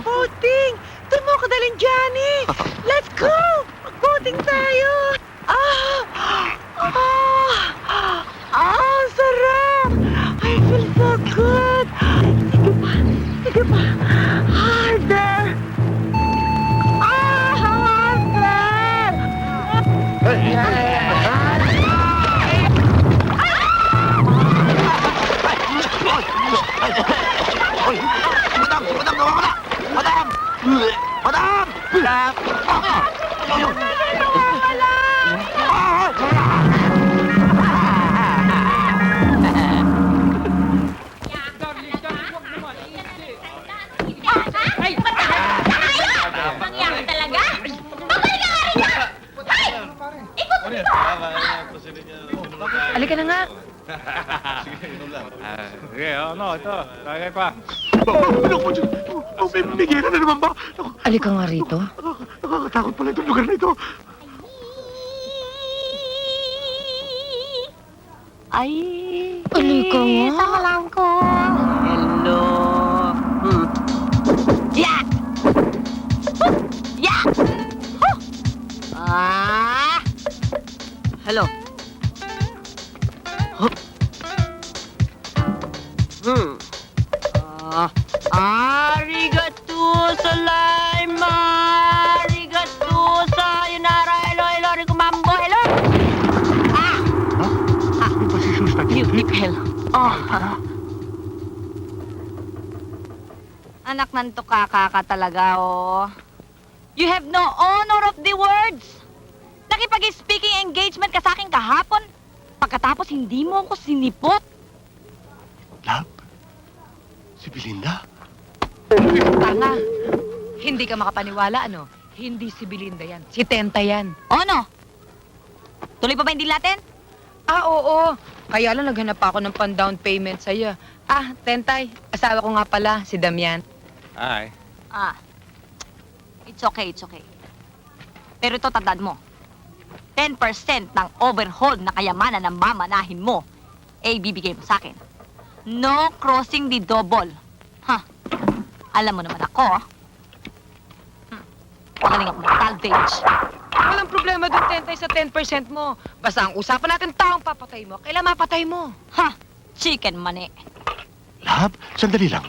Boating. Doon mo ako dalhin, Johnny. Let's go! Mag-boating tayo. Ang sarap. I feel so good. Sige pa. Sige pa. Harder. Harder. Mangyari talaga? Babalik ka rin na! Hay! Ikot mo dito! Halika na nga. Sige, ito. Tagay pa. Bigyan ka na naman ba? Halika nga rito. Nakakatakot pala itong lugar na ito. Ay, Halika nga. sama lang ko. Hello. Yeah! Yeah! Ah! Hello. Arigato salaima! Arigato sayonara! Hello, hello, Rikumambo! Hello! Di ba si Sus na Hell. Anak man to kakaka talaga, oh. You have no honor of the words. Nakipag-speaking engagement ka sa akin kahapon. Pagkatapos hindi mo ako sinipot. Love? Si Belinda? Tanga. Hindi ka makapaniwala, ano? Hindi si Belinda yan. Si Tenta yan. O ano? Tuloy pa ba yung deal natin? Oo. Kaya lang naghanap ako ng pan-down payment sa'yo. Tentay. Asawa ko nga pala, si Damian. Ay. It's okay, it's okay. Pero ito tandaan mo. 10% ng overhaul na kayamanan ng mamanahin mo bibigay mo sa akin. No crossing the double. Alam mo naman ako. Magaling ako mag-salvage. Walang problema doon, Tentay, sa 10% mo. Basta ang usapan natin, taong papatay mo. Kailan mapatay mo? Chicken money. Love, sandali lang.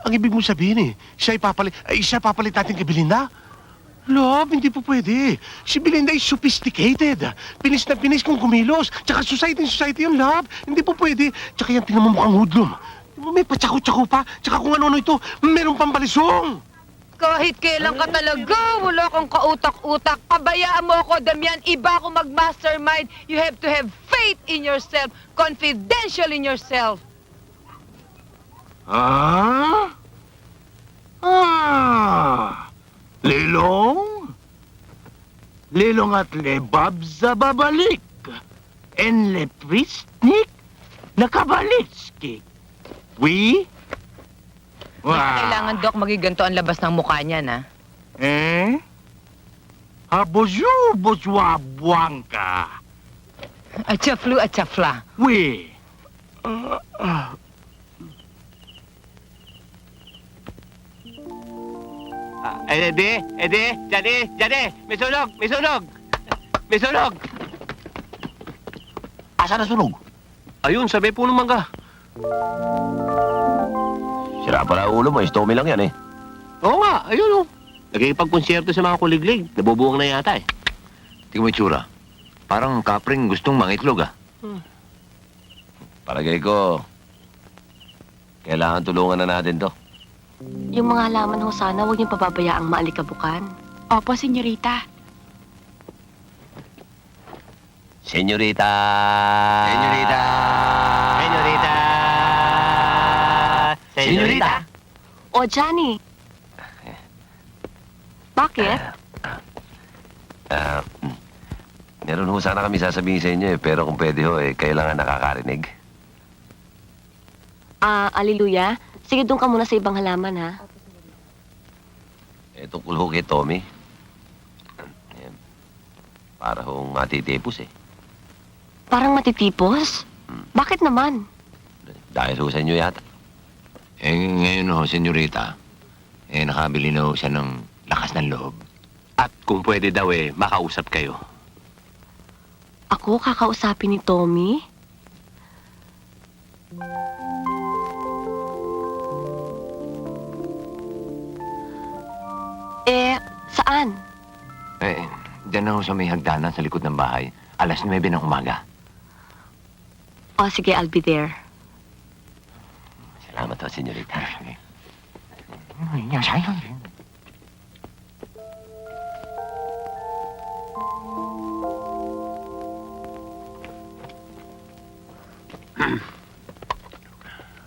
Ang ibig mo sabihin siya papalit natin kay Belinda? Love, hindi po pwede. Si Belinda is sophisticated. Pinis na pinis kung kumilos. Tsaka society yun, Love. Hindi po pwede. Tsaka yan, tingnan mo mukhang hoodlum. May patsako-tsako pa. Tsaka kung ano-ano ito, meron pang balisong. Kahit kailan ka talaga, wala kang kautak-utak. Pabayaan mo ako, Damian. Iba ako mag-mastermind. You have to have faith in yourself. Confidential in yourself. Lilong? Lilong at lebab sa babalik. En leprisnik nakabalitski. Kailangan, Doc, magiganto ang labas ng mukha niya, na? Bonjour, bonsoir, buangka. Atcha-flu, atcha-fla. Oui. Jadi, may sunog! Asa na sunog? Ayun, sabi puno mangga. Sira pala ulo mo, istomi lang yan eh. Oo nga, ayun oh. Nagkikipag-konsyerto sa mga kuliglig. Nabubuwang na yata eh. Tingnan mo itsura. Parang kapring gustong mangitlog ah. Palagay ko, kailangan tulungan na natin to. Yung mga halaman ho sana, huwag niyong pababayaang maalikabukan. Opo, senyorita. Senyorita! Senyorita! Senyorita! O, Johnny. Bakit? Meron ho sana kami sasabihin sa inyo pero kung pwede ho kailangan nakakarinig. Aliluya. Sige, doon ka muna sa ibang halaman, ha? Tungkol ho kay Tommy. Ayan. Para hong matitipos Parang matitipos? Bakit naman? Dahil ho sa inyo yata. Ngayon ho, senyorita, nakabili na ho siya ng lakas ng loob. At kung pwede daw makausap kayo. Ako kakausapin ni Tommy? Saan? Diyan na ho sa may hagdanan sa likod ng bahay. Alas 9 ng umaga. O, sige, I'll be there. Salamat ho, senyorita.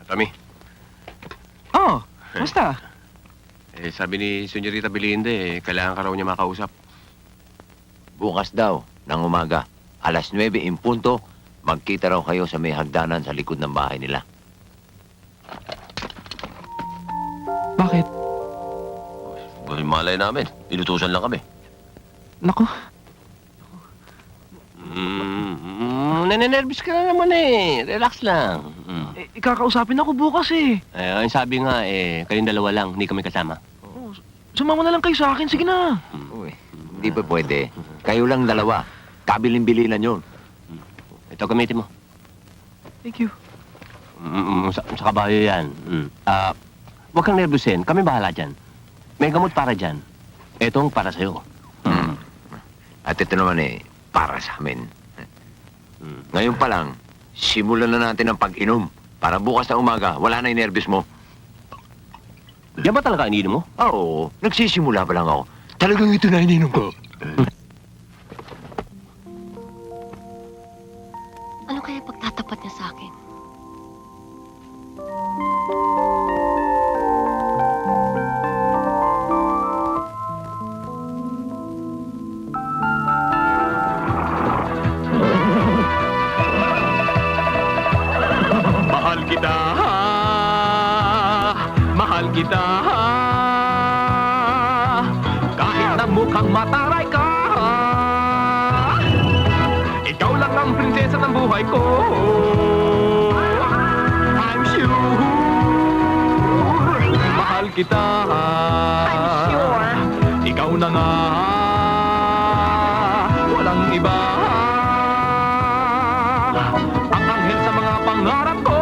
Tommy, Oh, basta. sabi ni Senyorita Belinda kailangan ka raw niya makausap. Bukas daw, ng umaga, alas 9 in punto, magkita raw kayo sa may hagdanan sa likod ng bahay nila. Bakit? Malay namin. Inutusan lang kami. Nako, Nanenervous ka na naman Relax lang. ikakausapin ako bukas Ang sabi nga kayong dalawa lang, hindi kami kasama. Sumama na lang kayo sa akin, sige na. Uy, hindi pa pwede. Kayo lang dalawa. Kabilin-bilinan yun. Ito, gamitin mo. Thank you. Sa kabayo yan. Huwag kang nervusin. Kami bahala dyan. May gamot para dyan. Etong para sa'yo. At ito naman para sa amin. Ngayon pa lang, simulan na natin ang pag-inom. Para bukas na umaga, wala na yung nervous mo. Yan ba talaga ininom mo? Oo, nagsisimula pa lang ako. Talagang ito na ininom ko. Ano kaya pagtatapat niya sa akin? Mahal kita, mahal kita. Kahit na mukhang mataray ka, ikaw lang ang prinsesa ng buhay ko. I'm sure, mahal kita. I'm sure. Ikaw na nga, walang iba. Ang anghel sa mga pangarap ko.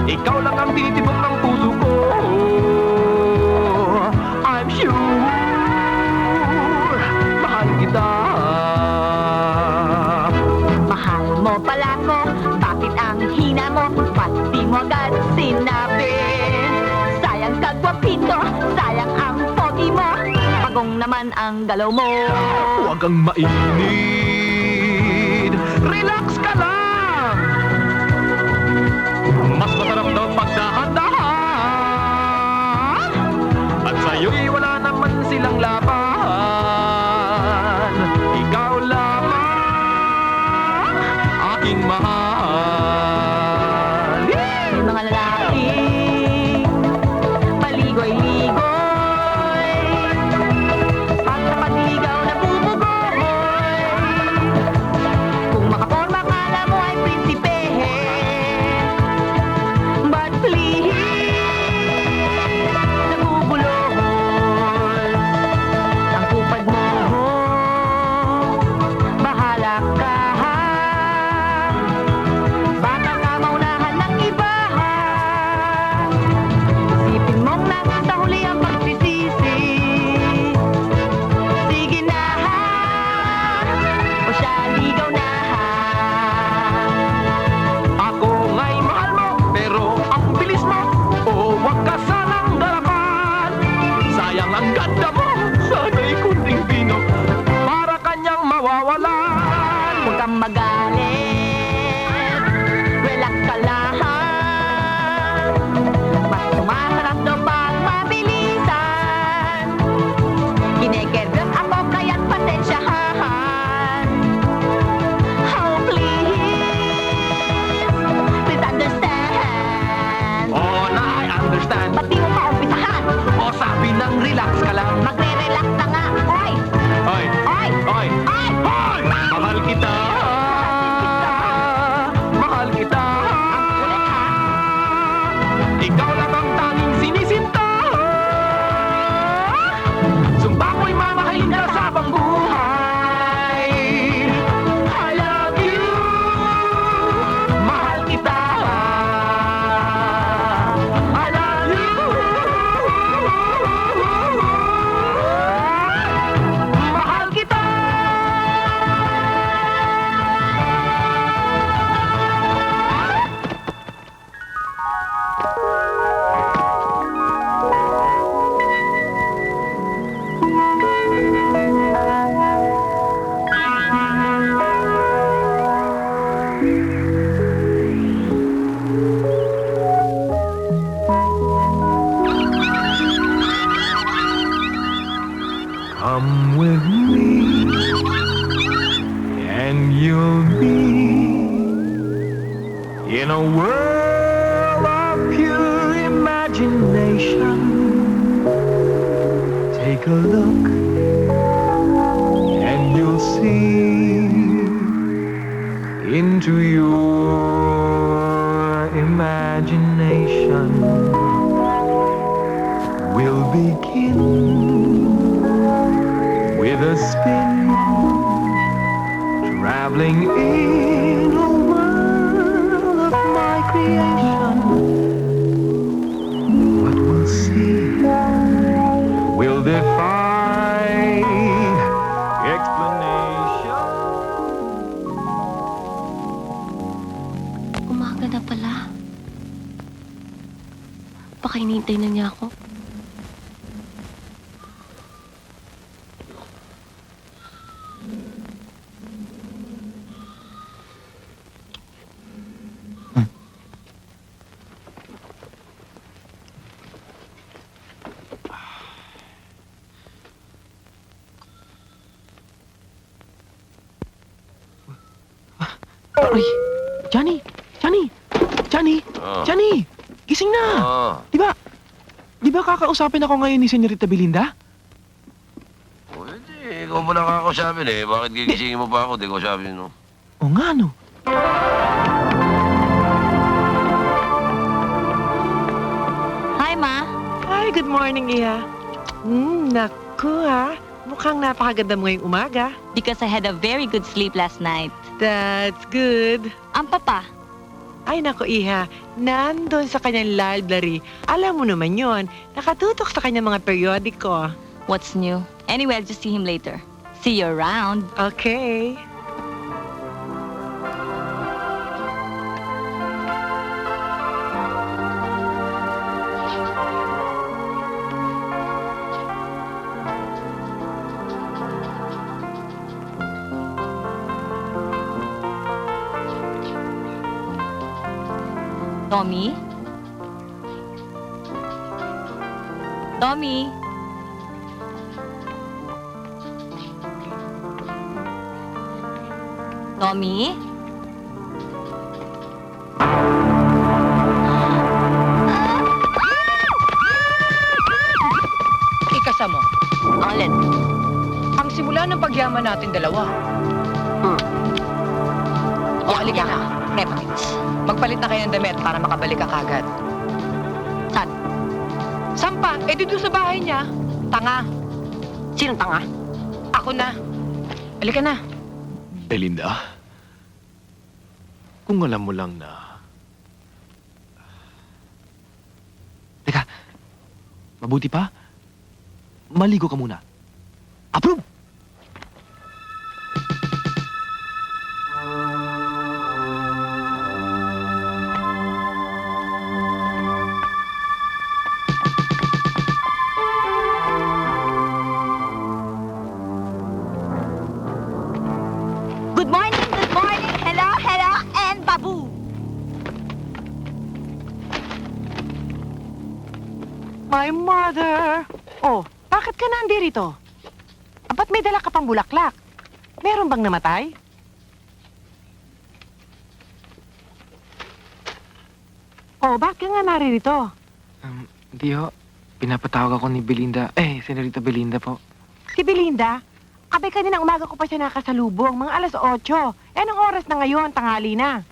Ikaw lang ang titibok ng puso ko. I'm sure, mahal kita. Mahal mo pala ko, bakit ang hina mo? Ba't di mo agad sinabi? Sayang kagwapito, sayang ang pogi mo. Pagong naman ang galaw mo. Huwag kang mainid, relax ka lang. Mas masarap daw pagdahan-dahan. At sa'yo'y wala naman silang laban. Ikaw lamang aking mahal. May mga lalaking paligoy-ligoy. Pag napag-ligaw na bumugoy. Kung makaporma akala mo ay prinsipe. But please, nabubulol. Come with me, and you'll be in a world of pure imagination. Take a look, and you'll see into your imagination. We'll begin with a spin, traveling in a world of my creation. What we'll see will defy explanation. Umaga na pala. Baka hinihintay na niya ako. Ay, Johnny! Johnny! Johnny! Oh. Johnny! Gising na! Oh. Di ba kakausapin ako ngayon ni Senyorita Belinda? Pwede, ikaw mo nakakausapin eh. Bakit gigisingin mo pa ako? Di ko sabihin, no? O nga, no? Hi, Ma. Hi, good morning, Iha. Naku ha. Mukhang napakaganda mo ngayong umaga. Because I had a very good sleep last night. That's good. Ang papa, Ay, naku, Iha. Nandun sa kanyang library. Alam mo naman yon. Nakatutok sa kanyang mga periodiko. what's new? Anyway, I'll just see him later. See you around. Okay. Tommy? Tommy? Tommy? Ikasa mo. Alin? Ang simula ng pagyaman natin dalawa. O, halika na. Reference. Magpalit na kayo ng damit para makabalik ka kagad. Saan? Sampa, dito sa bahay niya. Tanga. Sinong tanga? Ako na. Halika na. Belinda, kung alam mo lang na... Teka, mabuti pa, maligo ka muna. Approve! Good morning, good morning. Hello, hello, and babu. My mother! Oh, bakit ka nandirito? Ba't may dala ka pang bulaklak? Meron bang namatay? Oh, bakit ka nga naririto? Hindi ho, pinapatawag ako ni Belinda. Senorita Belinda po. Si Belinda? Abay, kaninang umaga ko pa siya nakasalubong, mga alas 8. Anong oras na ngayon? Tanghali na.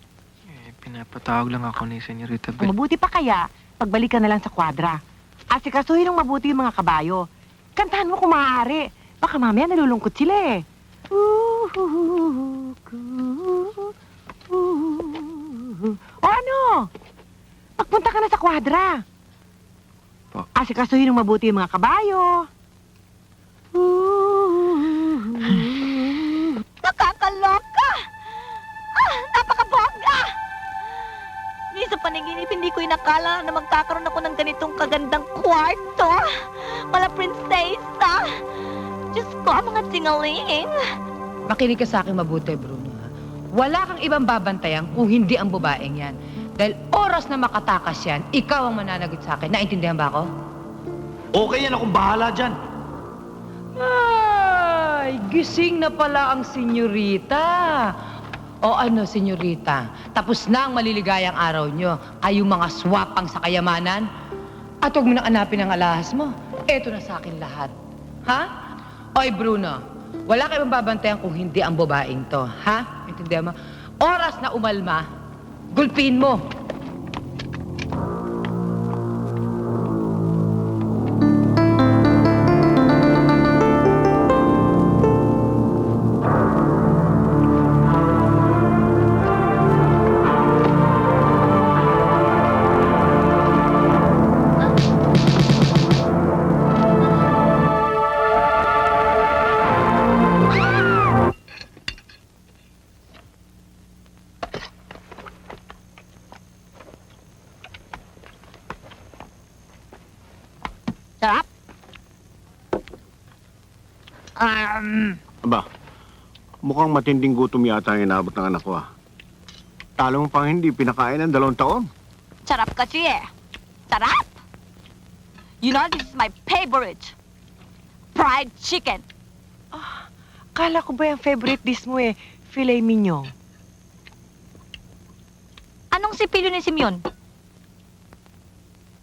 Pinapatawag lang ako ni Senorita Kung mabuti pa kaya, pagbalik ka na lang sa kwadra. Asikasuhin ng mabuti yung mga kabayo. Kantahan mo kung maaari. Baka mamaya nalulungkot sila eh. O ano? Pagpunta ka na sa kwadra. Po. Asikasuhin ng mabuti yung mga kabayo. Nakakaloka! Napakabongga! Ni sa panaginip, hindi ko inakala na magkakaroon ako ng ganitong kagandang kwarto. Mala prinsesa. Diyos ko, mga tingaling. Makinig ka sa akin mabuti, Bruno. Ha? Wala kang ibang babantayan kung hindi ang babaeng yan. Dahil oras na makatakas yan, ikaw ang mananagot sa akin. Naintindihan ba ako? Okay yan, akong bahala dyan. Ah, gising na pala ang senyorita. O ano, senyorita? Tapos na ang maliligayang araw nyo. Kayong mga swapang sa kayamanan. At huwag mo nang hanapin ang alahas mo. Eto na sa akin lahat. Ha? Oy, Bruno, wala kayong babantayan kung hindi ang babaeng to. Ha? Intindihan mo? Oras na umalma, gulpin mo. Sarap. Aba, mukhang matinding gutom yata ang inabot ng anak ko, ah. Talo mo pang hindi pinakain ng 2 taon. Sarap kasi eh. Sarap! You know, this is my favorite. Fried chicken. Kala ko ba yung favorite dish mo eh, filet mignon? Anong sipilyo ni Simeon?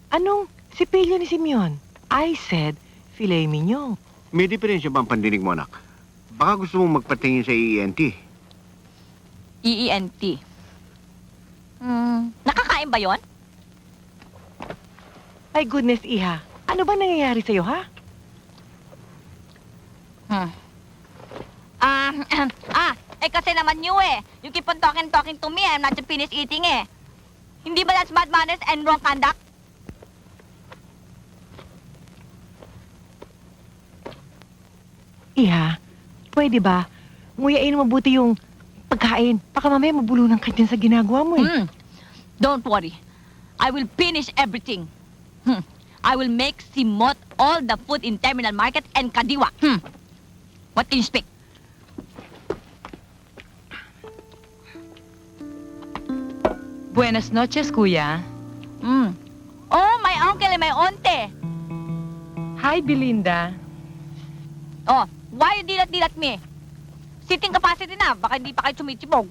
Anong sipilyo ni Simeon? I said filet mignon. May diferensya ba ang pandinig mo, anak? Baka gusto mong magpatingin sa ENT. EENT. Nakakain ba yon? My goodness, Iha. Ano ba nangyayari sa'yo, ha? Kasi naman you eh. You keep on talking to me. I'm not just finished eating eh. Hindi ba that's bad manners and wrong conduct? Iha, pwede ba? Nguyain mo mabuti yung pagkain. Baka mamaya mabulunan ka dyan sa ginagawa mo eh. Don't worry. I will finish everything. I will make simot all the food in Terminal Market and Kadiwa. What can you speak? Buenas noches, kuya. Oh, my uncle and my auntie. Hi, Belinda. Oh, why you dilat-dilat me? Sitting capacity na, baka hindi pa kayo sumitibog.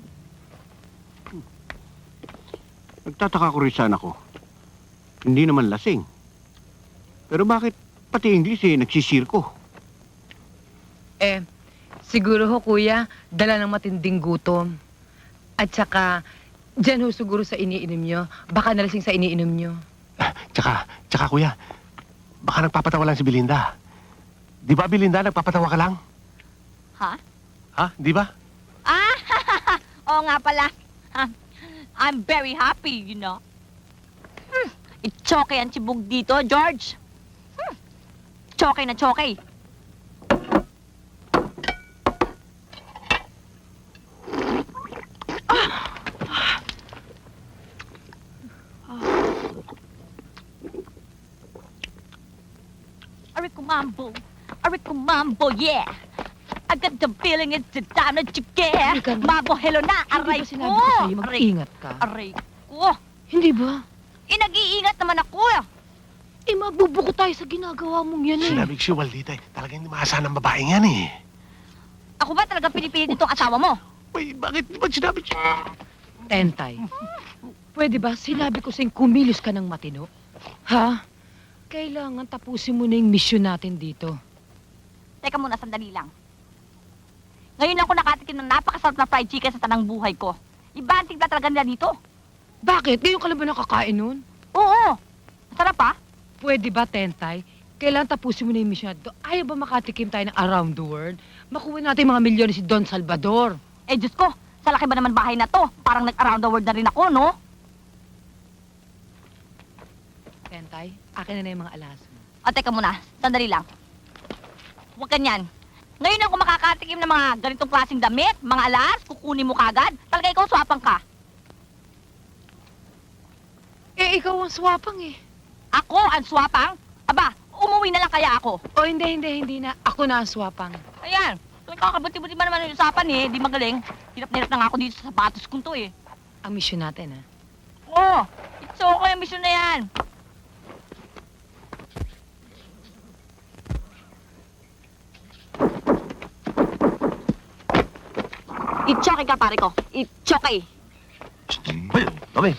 Nagtataka ko rin sa anak ko. Hindi naman lasing. Pero bakit pati English eh, nagsisirko? Siguro ho, kuya, dala ng matinding gutom. At saka, dyan ho siguro sa iniinom nyo. Baka nalasing sa iniinom nyo. Tsaka kuya, baka nagpapatawa lang si Belinda. Di ba, Belinda, nagpapatawa ka lang? Ha? Ha? Di ba? Oo nga pala. I'm very happy, you know. Itsoke ang sibog dito, George. Choke na choke. Arico Mambo, yeah. I got the feeling it's the time that you get. Mambo, hello na, aray ko. Sinabi ko sa'yo, mag-ingat ka. Aray ko. Hindi ba? Nag-iingat naman ako. Mabubuko tayo sa ginagawa mong yan eh. Sinabi ko si Waldita eh, talagang hindi maasahan ng babaeng yan eh. Ako ba talaga pinipilit itong asawa mo? Uy, bakit di ba sinabi ko? Tentay, pwede ba sinabi ko sa'yo kumilos ka ng matino? Ha? Kailangan tapusin mo na yung misyon natin dito. Teka muna, sandali lang. Ngayon lang ako nakatikim ng napakasarap na fried chicken sa tanang buhay ko. Iba ang tigla talaga nila dito. Bakit? Ngayon ka lang ba nakakain nun? Oo. Masarap ha? Pwede ba, Tentay? Kailangan tapusin mo na yung mission natin. Ayaw ba makatikim tayo ng around the world? Makuha natin mga milyon si Don Salvador. Diyos ko, sa laki ba naman bahay na to? Parang nag-around the world na rin ako, no? Tentay, akin na yung mga alas mo. Teka muna, sandali lang. Huwag ganyan. Ngayon ako makakatikim ng mga ganitong klaseng damit, mga alas, kukunin mo kagad. Talaga ikaw swapang ka. Ikaw ang swapang eh. Ako ang swapang? Aba, umuwi na lang kaya ako. Hindi na. Ako na ang swapang. Ayan, kakabuti-buti ba naman yung usapan eh, di magaling. Hirap na nga ako dito sa sapatos kong to eh. Ang mission natin, ha? Oo, it's okay ang mission na yan. Itchoke ka, pare ko. Itchoke. Ayun, tabi.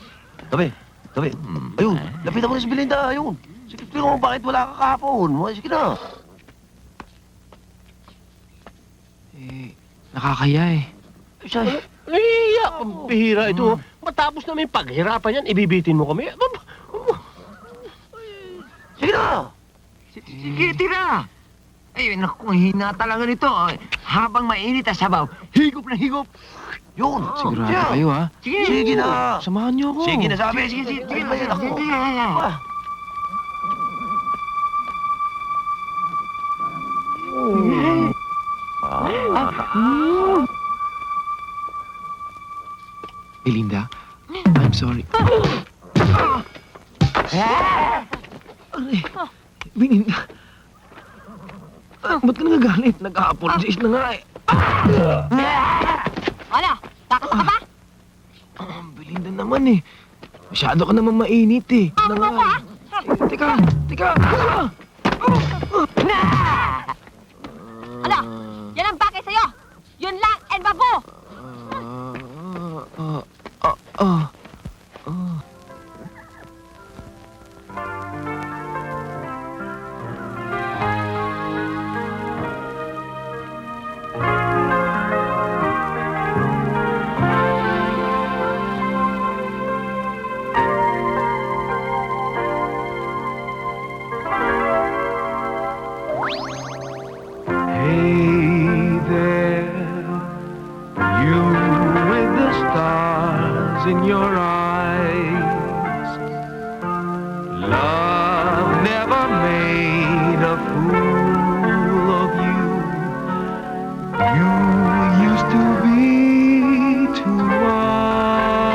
Ayun, lapitan mo na si Belinda, ayun. Sige, tingnan mo, bakit wala ka kahapon? Sige na. Nakakaya eh. Nahihiya, pambihira ito. Matapos namin paghirapan yan, ibibitin mo kami. Sige na. Sige, tira. Ay, naku, ang hina talaga nito. Habang mainit ang sabaw, higop na higop. Yun. Sigurado Siya. kayo, ha? Sige na. Samahan niyo ako. Sige na, sabi. Sige na. Ako. Belinda, I'm sorry. Aray, Belinda. Ba't ka nagagalit? Nag-a-apologize na nga eh. Ano? Takas ka ba? Belinda naman eh. Masyado ka naman mainit eh. Ano mo ko, ha? Teka. Ano? Yan ang bagay sa'yo. Yun lang, and babu. Hey there, you with the stars in your eyes. Love never made a fool of you. You used to be too wise.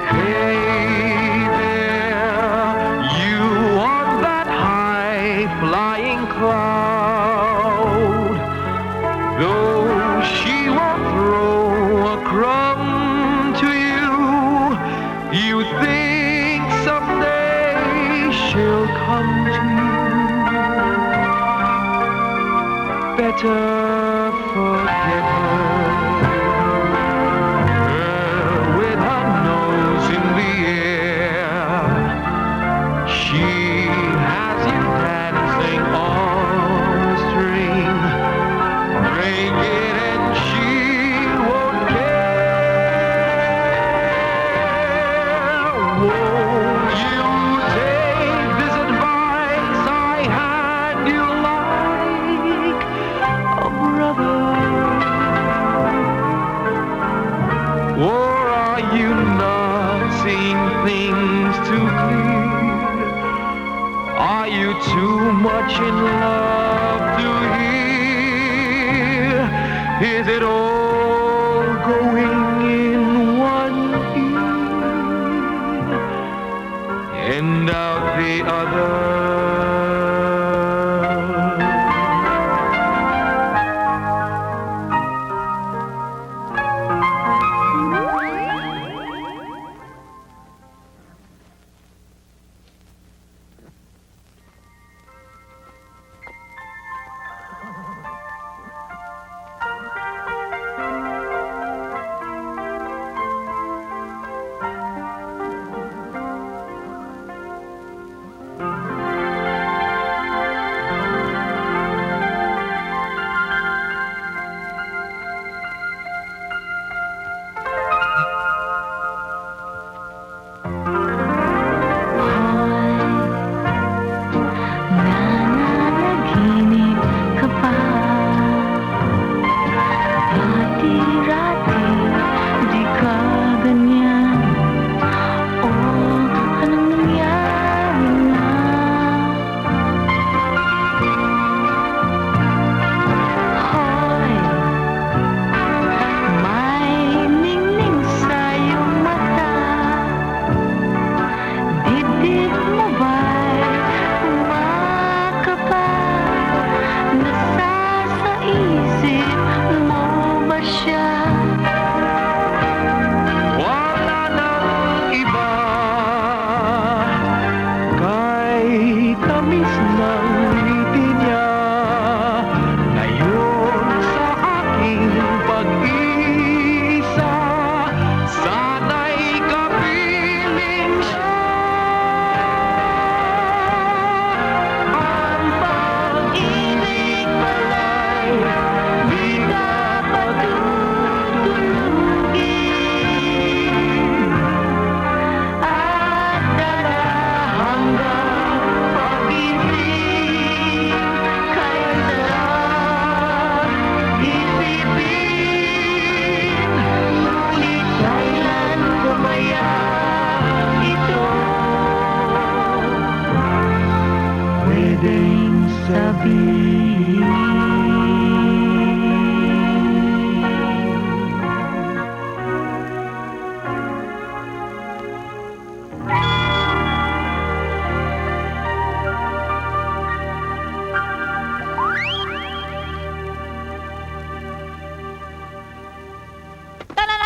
Hey there, you on that high flying cloud. Though she won't throw a crumb to you, you think someday she'll come to you. Better forget her. Her with her nose in the air. She has you dancing on a string. Break it and she won't care. Won't you take this advice I had you like a brother? Or are you not seeing things too clear? Are you too much in love to hear? Is it all going in one ear and out the other?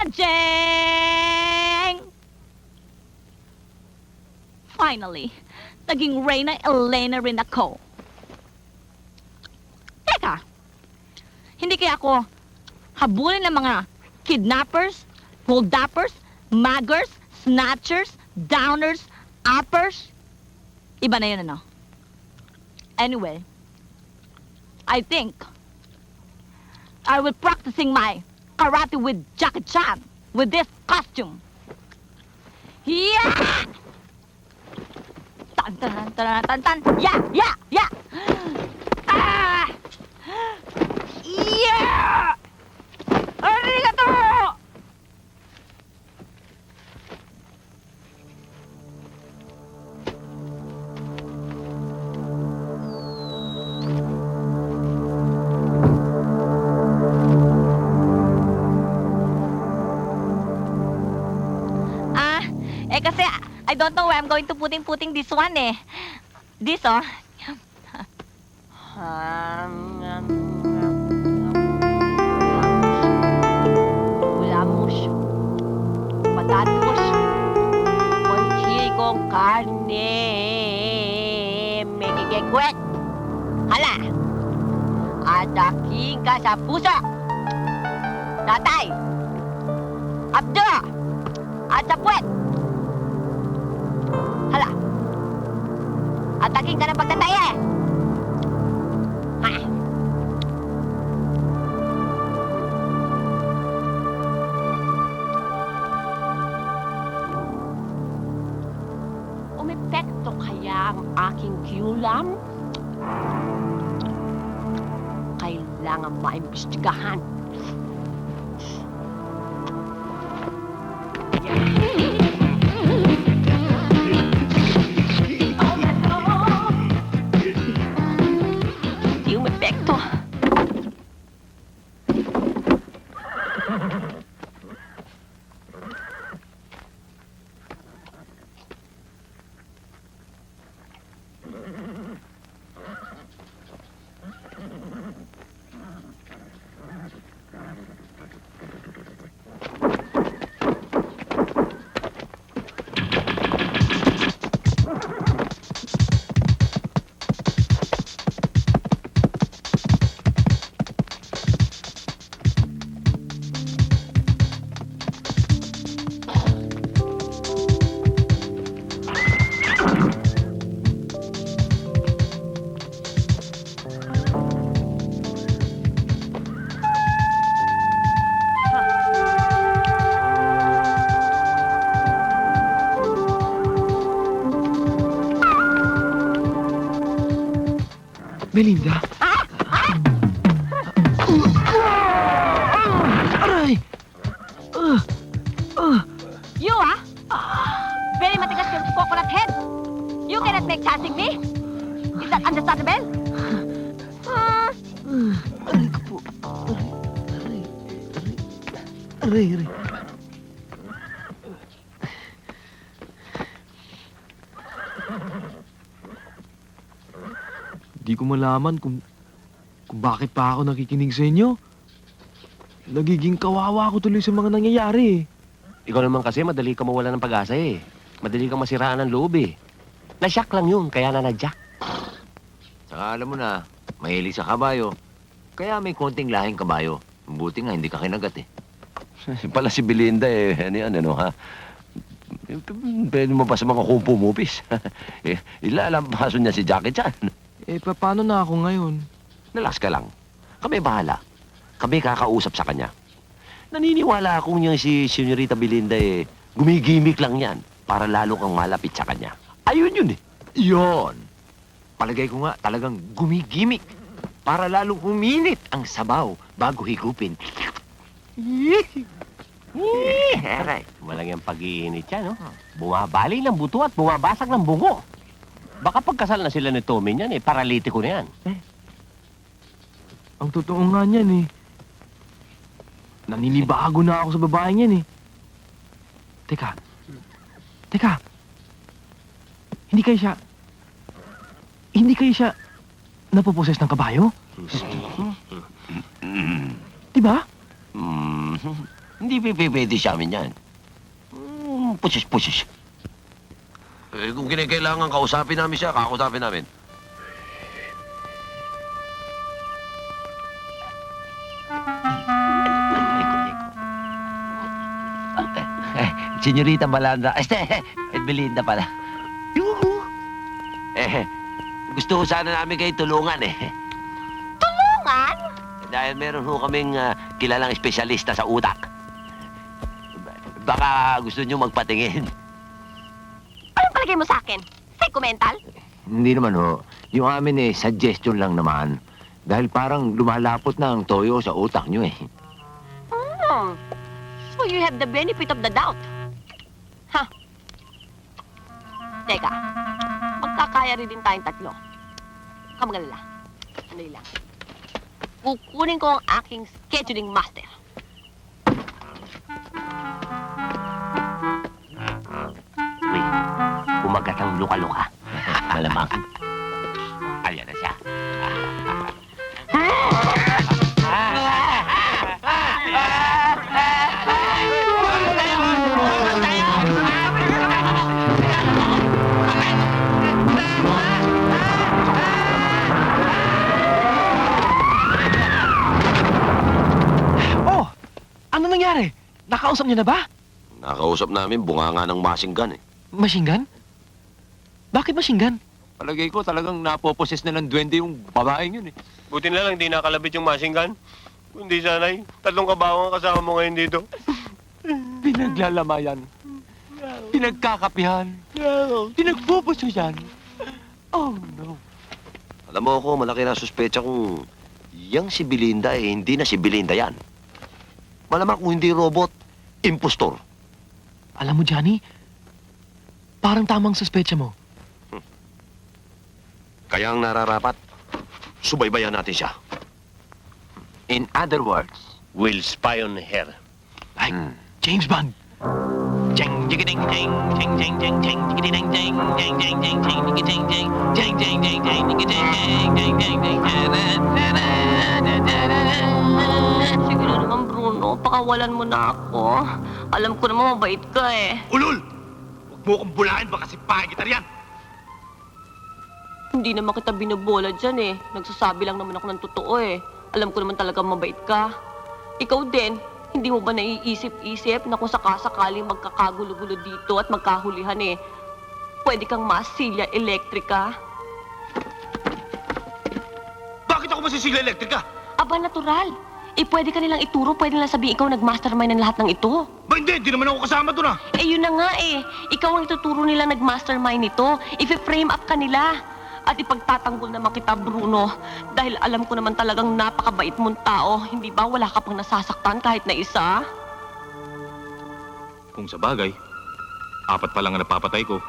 Jeng! Finally, naging Reyna Elena rin ako. Teka, hindi kaya ako habulin ng mga kidnappers, hold-uppers, muggers, snatchers, downers, uppers? Iba na yun, ano? Anyway, I think I will practicing my karate with Jackie Chan with this costume. Yeah! Tan tan tan tan tan. Yeah, yeah, yeah. Ah! Yeah! Arigato! Kasi I don't know where I'm going to putting this one eh. This oh. Ulamos. Patatos. Conchi con carne. Mekikikwet. Hala. At aking ka sa puso. Tatay. Abdo. At sa puwet. Hala! Atakin ka ng pagtataya eh! Ha! Umepekto kaya ang aking kiulam? Kailangan maimbestigahan. Belinda? Aray! You very matigas your coconut head. You cannot make sassing me. Is that understandable? Aray ko po. Aray. Di ko malaman kung bakit pa ako nakikinig sa inyo. Nagiging kawawa ako tuloy sa mga nangyayari eh. Ikaw naman kasi madali ka mawala ng pag-asa eh. Madali kang masiraan ng loob eh. Na-shock lang yun, kaya nanadyak. Saka alam mo na, mahilig sa kabayo. Kaya may konting lahing kabayo. Buti nga, hindi ka kinagat eh. Pala si Belinda eh. Ano ha? Pwede mo pa sa mga kumpumupis. Ilalampaso niya si Jackie Chan. Paano na ako ngayon? Relax ka lang. Kami bahala. Kami kakausap sa kanya. Naniniwala akong yung si Senyorita Belinda eh, gumigimik lang yan para lalo kang malapit sa kanya. Ayun yun eh. Yon! Palagay ko nga talagang gumigimik para lalong uminit ang sabaw bago higupin. Aray, walang yung pag-iinit yan, no? Bumabali ng buto at bumabasag ng bungo. Baka pagkasal na sila ni Tommy niyan, paralitiko na yan. Ang totoo nga niyan eh. Naninibago na ako sa babaeng yan eh. Teka. Hindi kayo siya napoposes ng kabayo? Diba? Hindi pwede sa amin yan. Pusis. Eh, kung kinakailangan kausapin namin siya, kakausapin namin. Senyorita Balandra. Belinda pala. Gusto ko sana namin kayo tulungan eh. Tulungan? Dahil meron ho kaming kilalang espesyalista sa utak. Baka gusto nyo magpatingin. Anong palagay mo sa akin? Psycho-mental? Hindi naman ho. Yung amin eh, suggestion lang naman. Dahil parang lumalapot na ang toyo sa utak nyo eh. So you have the benefit of the doubt. Ha? Teka, magkakaya rin din tayong tatlo. Kamagalala. Sandali lang. Kukunin ko ang aking scheduling master. Uy, kumagat ang luka-luka. Malamang. Ayan na siya. Oh! Ano nangyari? Nakausap niyo na ba? Nakausap namin, bunganga ng masinggan eh. Machine gun? Bakit machine gun? Palagay ko talagang napoposes na ng duwende yung babaeng yun eh. Buti na lang hindi nakalabit yung machine gun. Kundi sana'y 3 kabaho ang kasama mo ngayon dito. Pinaglalamayan. Pinagkakapihan. Pinagpupusuyan. Oh no. Alam mo ako, malaki na suspecha kung yang si Belinda eh, hindi na si Belinda yan. Malamang kung hindi robot, impostor. Alam mo, Johnny, parang tamang suspecha mo. Kaya ang nararapat, subaybayan natin siya. In other words, We'll spy on her. Like James Bond. Jing jing ding jing jing jing jing jing jing ding jing jing jing jing jing jing jing jing jing jing jing jing jing jing Sige na naman, Bruno. Pakawalan mo na ako. Alam ko naman mabait ka eh. Ulul! Huwag mo akong bulahin, baka sipahin kita riyan. Hindi naman kita binobola dyan eh. Nagsasabi lang naman ako ng totoo eh. Alam ko naman talaga mabait ka. Ikaw din, hindi mo ba naiisip-isip na kung sakasakaling magkakagulo-gulo dito at magkahulihan eh, pwede kang masilya elektrika? Bakit ako masisigla elektrika? Aba, natural. Eh, pwede ka nilang ituro, pwede nilang sabihin ikaw nag-mastermind ng lahat ng ito. Ba hindi naman ako kasama doon ah. Eh, yun na nga eh. Ikaw ang ituturo nilang nag-mastermind nito. If-frame up ka nila. At ipagtatanggol naman kita, Bruno. Dahil alam ko naman talagang napakabait mong tao. Hindi ba wala ka pang nasasaktan kahit na isa? Kung sa bagay, 4 pa lang ang napapatay ko.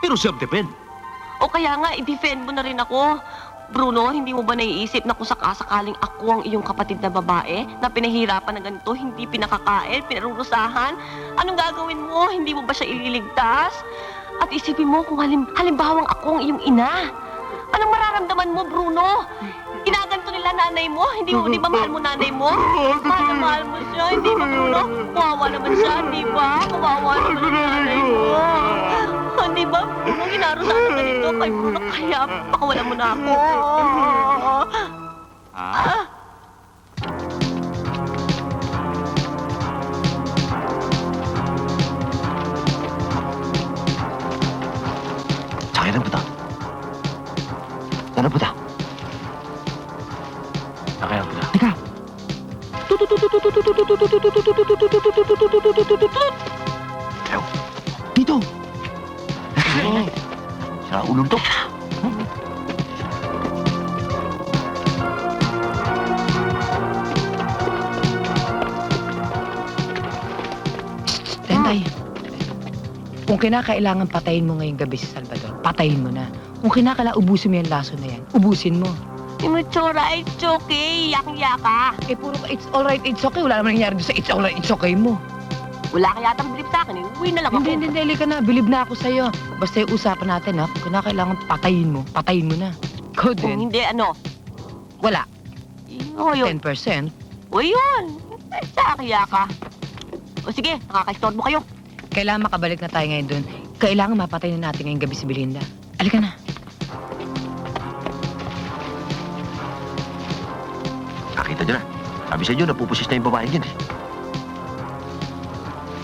Pero self-defend. O kaya nga, i-defend mo na rin ako. Bruno, hindi mo ba naiisip na kung sakasakaling ako ang iyong kapatid na babae na pinahirapan na ganito, hindi pinakakain, pinarurusahan? Anong gagawin mo? Hindi mo ba siya ililigtas? At isipin mo kung halimbawang ako ang iyong ina. Anong mararamdaman mo, Bruno? Ginaganto nila nanay mo? Hindi mo, di ba mahal mo nanay mo? Mahal na mahal mo siya, hindi ba, Bruno? Kawawa naman siya, di ba? Kawawa naman ang nanay mo. Hindi ba, Bruno? Ginarusahan na ganito kay Bruno, kaya pakawalan mo na ako. saan na punta? Saan na punta? Teka. Ayaw. Dito. Sa ulong to. Tentay, kung kinakailangan patayin mo ngayong gabi si Salvador, patayin mo na. Kung kinakailangan ubusin mo yung laso na yan, ubusin mo. Yung itsura, it's okay. Yak-yaka. Eh, puro ka, it's alright, it's okay. Wala naman nangyari doon sa it's alright, it's okay mo. Wala ka yatang bilib sa akin. Uwi na lang ako. Hindi, halika na. Bilib na ako sa'yo. Basta yung usapan natin, ha? Kung kailangan patayin mo na. Go Kung din. hindi, ano? Wala. O, yun. 10%. O, yun. Yak-yaka. O, sige. Nakaka-istorbo kayo. Kailangan makabalik na tayo ngayon doon. Kailangan mapatay na natin ngayong gabi si Belinda. Halika na. Nakita nyo na. Sabi sa inyo, napupusis na yung babaeng yun eh.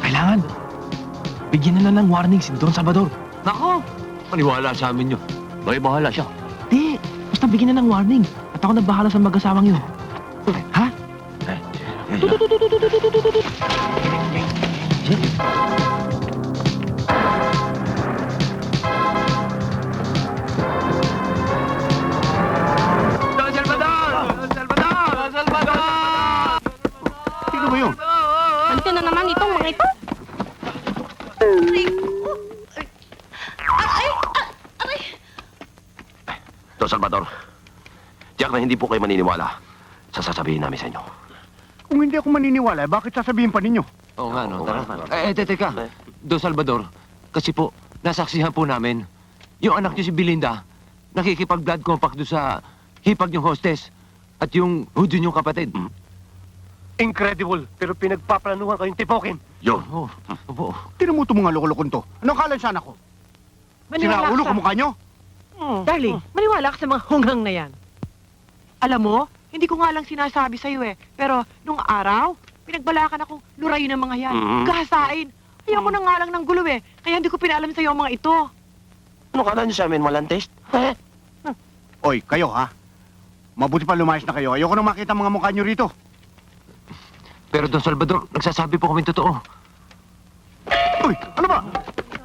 Kailangan. Bigyan na lang ng warning si Don Salvador. Nako! Maniwala sa amin yun. May bahala siya. Di, basta bigyan na ng warning. At ako na bahala sa mag-asawang yun. Ha? Don Salvador! Don Salvador! Don Salvador! Sino ba yun? Ante na naman itong mga ito. Don Salvador, tiyak na hindi po kayo maniniwala sa sasabihin namin sa inyo. Kung hindi ako maniniwala, bakit sasabihin pa ninyo? Oo nga, no? Tara. Teka. Don Salvador, kasi po, nasaksihan po namin, yung anak niyo si Belinda, nakikipag-blood compact doon sa hipag niyong hostess at yung hudyo niyong kapatid. Incredible, pero pinagpaplanuhan kayong tipokin. Yun. Oo. Opo. Tinan mo itong mga loko-lokon to. Anong kalan sana ko? Sira ulo kamukha nyo? Darling, maniwala ka sa mga hunggang na yan. Alam mo, hindi ko nga lang sinasabi sa'yo eh. Pero nung araw, pinagbalakan akong lurayin ng mga yan. Gahasain. Ayoko na nga lang ng gulo eh. Kaya hindi ko pinalam sa'yo ang mga ito. Ano kala niyo sa amin, walang test? Oy, kayo ha? Mabuti pa lumayas na kayo. Ayoko na makita mga mukha nyo rito. Pero Don Salvador, nagsasabi po kami totoo. Uy, ano ba?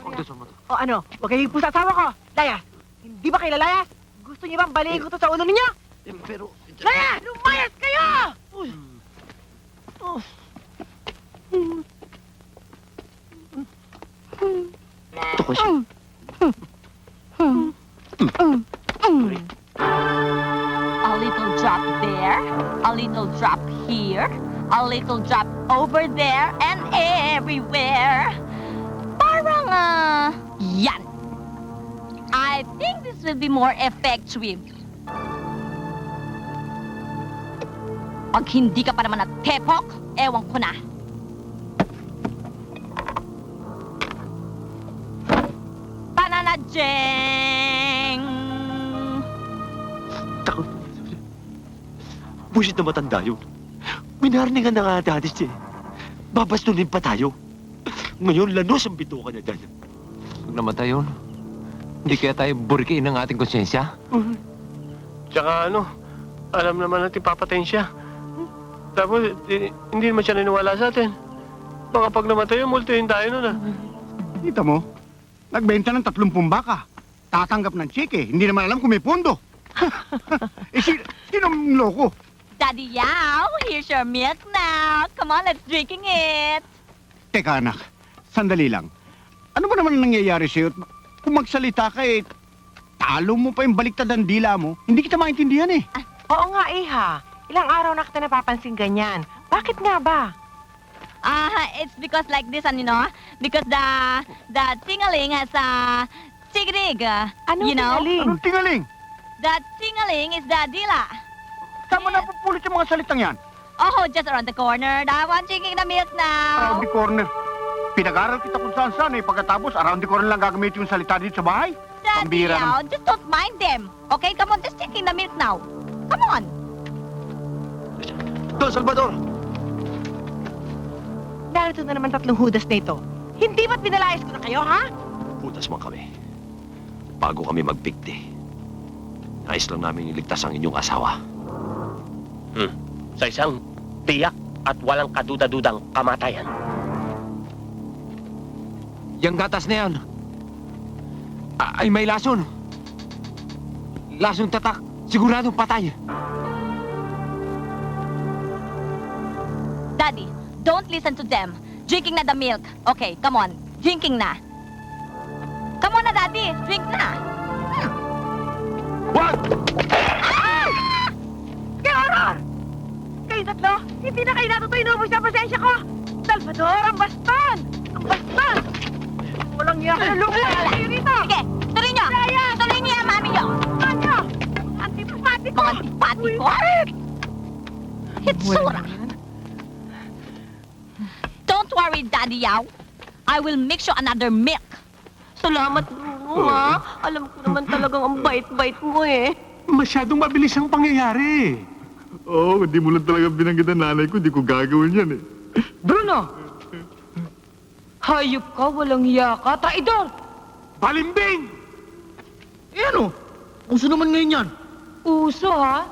Don Salvador. O ano, huwag kayo po sa asawa ko. Layas! Hindi ba kayo lalayas? Gusto niyo bang balikin ko to sa ulo ninyo? Pero... Layas! Lumayas kayo! Ito kasi... A little drop there, a little drop here, a little drop over there, and everywhere. Parang, yan. I think this will be more effective. Pag hindi ka pa naman natepok, ewan ko na. Pananadjeng! Takot. Busit na matanda yun. Minarningan na nga dati siya. Babastunin pa tayo. Ngayon, lanos ang bituka niya dyan. Pag namatay yun, hindi kaya tayo burikiin ng ating konsyensya? Tsaka alam naman natin papatayin siya. Tapos, hindi naman siya naniwala sa atin. Baka pag namatay yun, multuhin tayo nun Kita mo, nagbenta ng 30 baka. Tatanggap ng cheque. Hindi naman alam kung may pondo. Sinong loko? Daddy Yao, here's your milk now. Come on, let's drinking it. Teka anak, sandali lang. Ano ba naman ang nangyayari sa'yo? Kung magsalita ka talo mo pa yung baliktad ng dila mo. Hindi kita maintindihan eh. Oo nga, Iha. Ilang araw na kita napapansin ganyan. Bakit nga ba? It's because like this, because the tingaling has tigrig, Anong you know? tingaling? Anong tingaling? The tingaling is the dila. Saan mo napupulit yung mga salitang yan? Oh, just around the corner. I want drinking the milk now. Around the corner. Pinag-aral kita kung saan-saan Pagkatapos, around the corner lang gagamit yung salita dito sa bahay. Daddy Pambira Yao, just don't mind them. Okay, come on, just drinking the milk now. Come on. Don Salvador! Narito na naman 3 hudas na ito. Hindi ba't pinalayas ko na kayo, ha? Putas man kami. Bago kami magbigti. Nais lang namin iligtas ang inyong asawa. Sa isang tiyak at walang kaduda-dudang kamatayan. Yang gatas na yan, ay may lason. Lasong tatak, siguradong patay. Daddy, don't listen to them. Drinking na the milk. Okay, come on. Drinking na. Come on na, Daddy. Drink na. What? hindi na kayo natutuloy inubos na pasensya ko? Salvador, ang baston! Ang baston! Walang iya ka na lupa! Kayo rito! Sige, tuloy niyo! Tuloy niyo yung mami niyo! Ano? Antipati ko! Mga antipati ko! Hitsura! Don't worry, Daddy Yaw. I will mix you another milk. Salamat, Bruno, ha? Alam ko naman talagang ang bait-bait mo eh. Masyadong mabilis ang pangyayari. Oo, hindi mo lang talaga binanggit ang nanay ko, hindi ko gagawin yan eh. Bruno! Hayop ka, walang hiya ka, traidor! Balimbing! Eh ano? Uso naman ngayon yan. Uso, ha?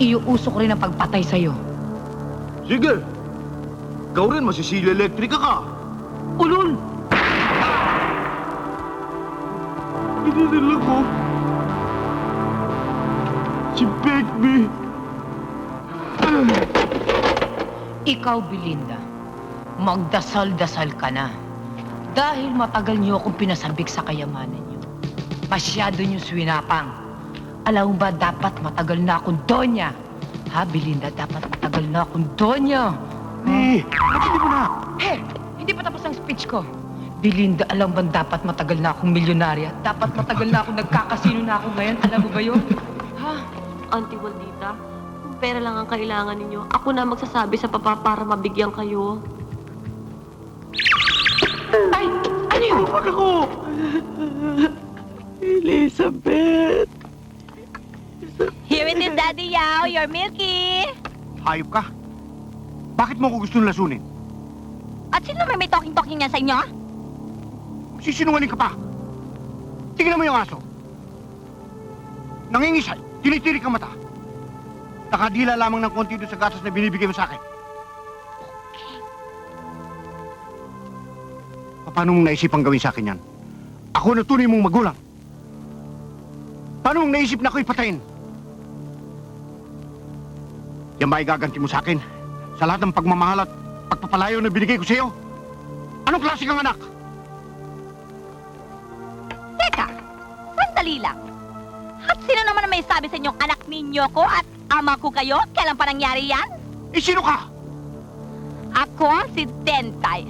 Iuuso ko rin ang pagpatay sa'yo. Sige. Ikaw rin, masisila elektrika ka. Ulol! Pinanila ko. Si Begbie. Ikaw, Belinda, magdasal-dasal ka na. Dahil matagal niyo akong pinasabik sa kayamanan niyo. Masyado niyo swinapang. Alam mo ba, dapat matagal na akong donya. Ha, Belinda, dapat matagal na akong donya. Ba't hindi mo na? Hindi pa tapos ang speech ko. Belinda, alam ba dapat matagal na akong milyonarya? Dapat matagal na akong nagkakasino na ako ngayon. Alam mo ba yun? Ha? Auntie Waldita, kung pera lang ang kailangan ninyo, ako na magsasabi sa papa para mabigyan kayo. Ay! Ano yun? Huwag ako! Elizabeth! Here it is, Daddy Yaw, your milky. Hayop ka? Bakit mo ako gusto lasunin? At sino may talking-talking niya sa inyo? Sisinungaling ka pa! Tingnan mo yung aso. Nangingisay, tinitirik ang mata. Nakadila lamang ng konti doon sa gatas na binibigay mo sa akin. Paano mong naisipang gawin sa akin yan? Ako na tunay mong magulang. Paano mong naisip na ako'y patayin? Yan ba igaganti mo sa akin? Sa lahat ng pagmamahal at pagpapalayo na binigay ko sa iyo? Anong klase kang anak? Teka, sandali lang. At sino naman ang may sabi sa inyong anak ninyo ko at ama ko kayo? Kailan pa nangyari yan? Eh, sino ka? Ako si Tentay,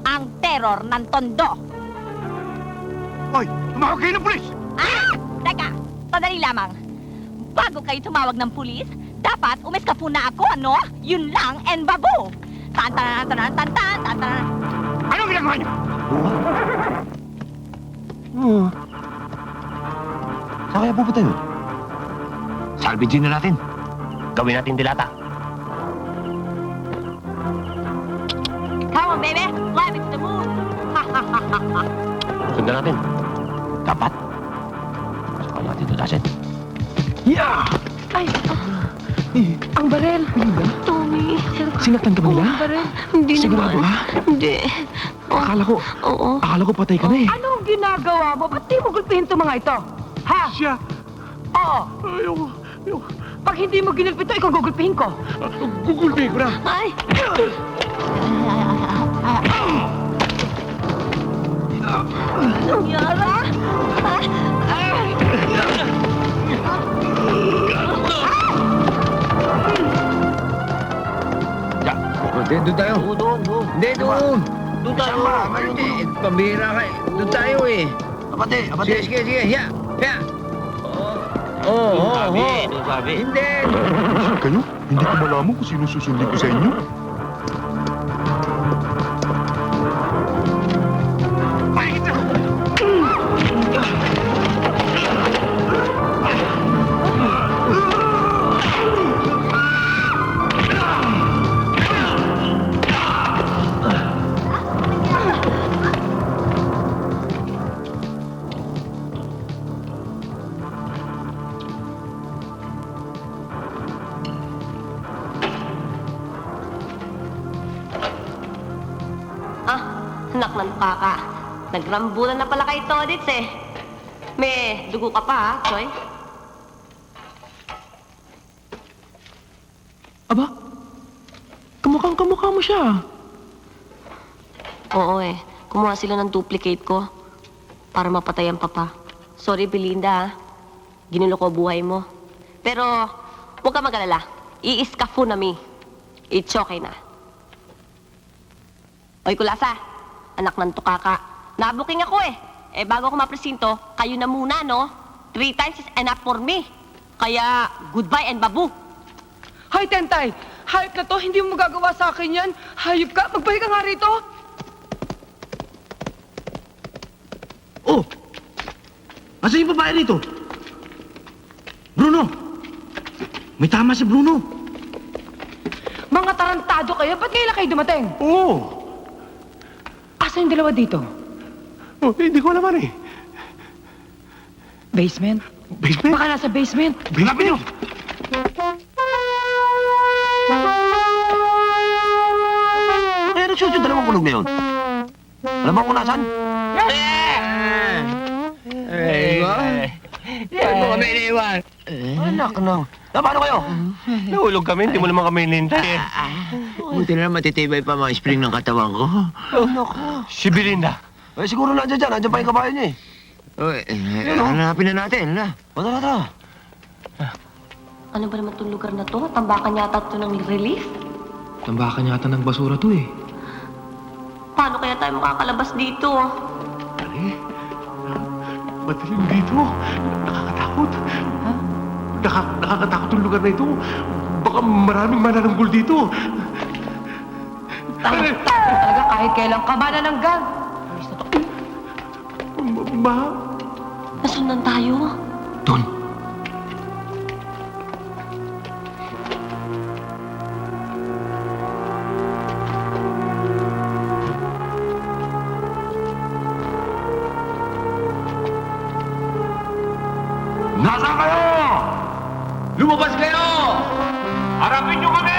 ang terror ng Tondo. Hoy, tumawag kayo ng pulis! Ah! Teka, sandali lamang. Bago kayo tumawag ng pulis, dapat umiska na ako, ano? Yun lang, and bago. Tan-tan-tan-tan-tan-tan-tan. Anong ginagawa niyo? Saan kaya pupunta yun? Salvage na natin. Gawin natin dilata. Come on, baby. Fly me to the moon. Sundan natin. Dapat. Pasukan natin ito, Dasen. Ay! Ang barel! Tommy, Sinaktan ka ba nila? ang baril. Hindi Sigurado naman. ka? Hindi. Akala ko patay ka na eh. Anong ginagawa mo? Ba't di mo gulpihin itong mga ito? Ha? Siya! Oo! Ayoko! Pag hindi mo ginulpi ito, ikaw gugulpihin ko. Gugulpi ko na! Ay! Yara! Doon tayo. Doon. Hindi, doon. Doon tayo. Hindi, pambihira ka. Doon tayo eh. Abate. Sige. Ya. Oo. Doon sabi. Hindi. Kayo? Hindi ko malaman kung sino susundin ko sa inyo. Anak ng kaka. Nagrambulan na pala kay Todits eh. May dugo ka pa ha, Choy? Aba, kamukhang-kamukha mo siya. Oo eh. Kumuha sila ng duplicate ko para mapatay ang papa. Sorry, Belinda ha. Ginulo ko buhay mo. Pero Huwag ka mag-alala. Iiskafu na mi. It's okay na. Oy, Kulasa. Anak ng tukaka. Nabuking ako eh. Eh, bago ako mapresinto, kayo na muna, no? 3 times is enough for me. Kaya, goodbye and babu. Hay, Tentay! Hayop na to, hindi mo magagawa sa akin yan. Hayop ka, magpahinga nga rito. Oh! Asa yung babae rito? Bruno! May tama si Bruno. Mga tarantado kayo, ba't ngayon lang kayo dumating? Oo. Asa yung dalawa dito? Oh, hindi ko naman eh. Basement? Basement? Baka nasa basement. Basement? Eh, nagsusunod yung dalawang kulog na yun. Alam mo kung nasaan? Yan mo kami iniwan. Anak nang. Paano kayo? Nahulog kami, hindi mo naman kami inintay eh. Buti na lang matitibay pa mga spring ng katawan ko. Si Belinda. Eh, siguro nandiyan dyan. Nandiyan pa yung kabayo niya eh. Uy, hanapin na natin, na. Tara, tara. Ano ba naman itong lugar na to? Tambakan yata ito ng relief? Tambakan yata ng basura to eh. Paano kaya tayo makakalabas dito? Madilim dito. Nakakatakot. Nakakatakot yung lugar na ito. Baka maraming manananggol dito. Talaga kahit kailan ka manananggal. Ma? Nasundan tayo? Doon. Nasaan kayo? Lumabas kayo! Harapin niyo kami!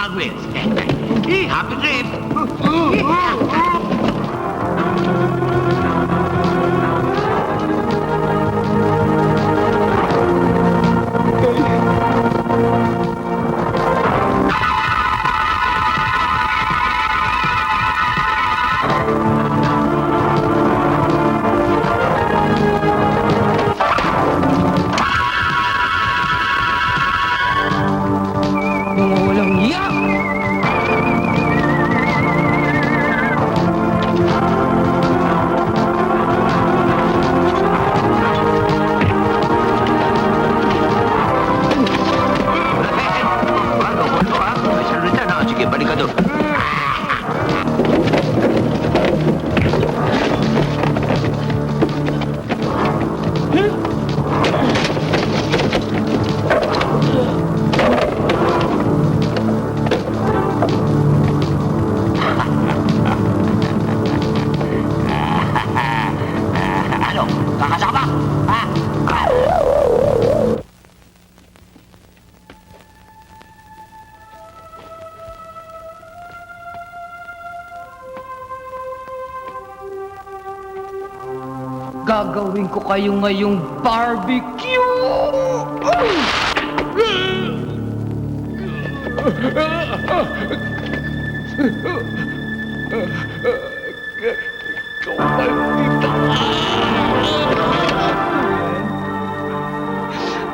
Margaret. Happy trip! Mga walang iya! Sige, balik ka doon. Ano? Kakasaka ba? Ha? Gagawin ko kayo ngayong barbecue!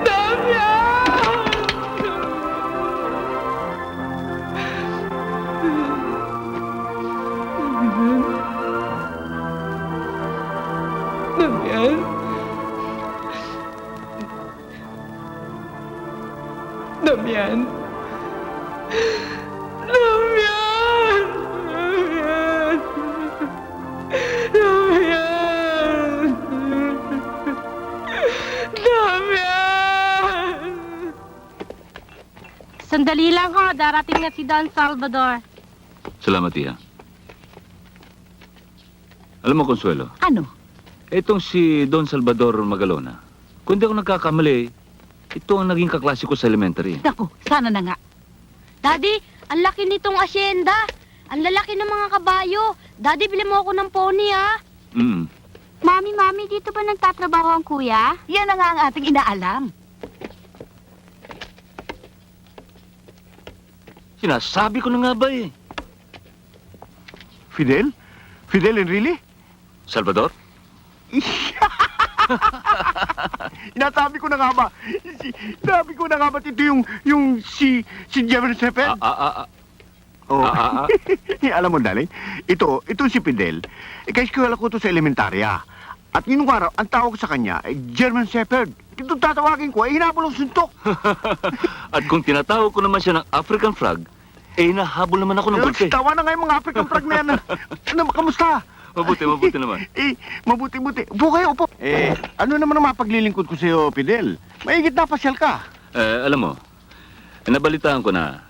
Damian? Damian? Damian! Damian! Damian! Damian! Sandali lang ho, darating na si Don Salvador. Salamat, Tia. Alam mo, Consuelo, Ano? itong si Don Salvador Magalona, kung di ako nagkakamali, ito ang naging kaklase ko sa elementary. Naku, sana na nga. Daddy, ang laki nitong asyenda. Ang lalaki ng mga kabayo. Daddy, bili mo ako ng pony, ha? Mm. Mami, dito ba nagtatrabaho ang kuya? Yan na nga ang ating inaalam. Sinasabi ko na nga ba eh. Fidel? Fidel Enrile? Salvador? Inasabi ko na nga ba? Sabi ko na nga ba ito si Jefferson Cepeda? Oh. Alam mo, darling, ito si Fidel. Kaya eskwela ko to sa elementarya. At yun araw, ang tawag sa kanya ay German Shepherd. Ito tatawagin ko, hinabol ang suntok. At kung tinatawag ko naman siya ng African flag, nahabol naman ako ng gulpe. Tawa na nga yung mga African flag na yan. Ano, kamusta? Mabuti naman. Mabuti. Upo kayo, upo. Ano naman ang mapaglilingkod ko sa'yo, Fidel? Maigit na pasyal ka. Alam mo, nabalitaan ko na,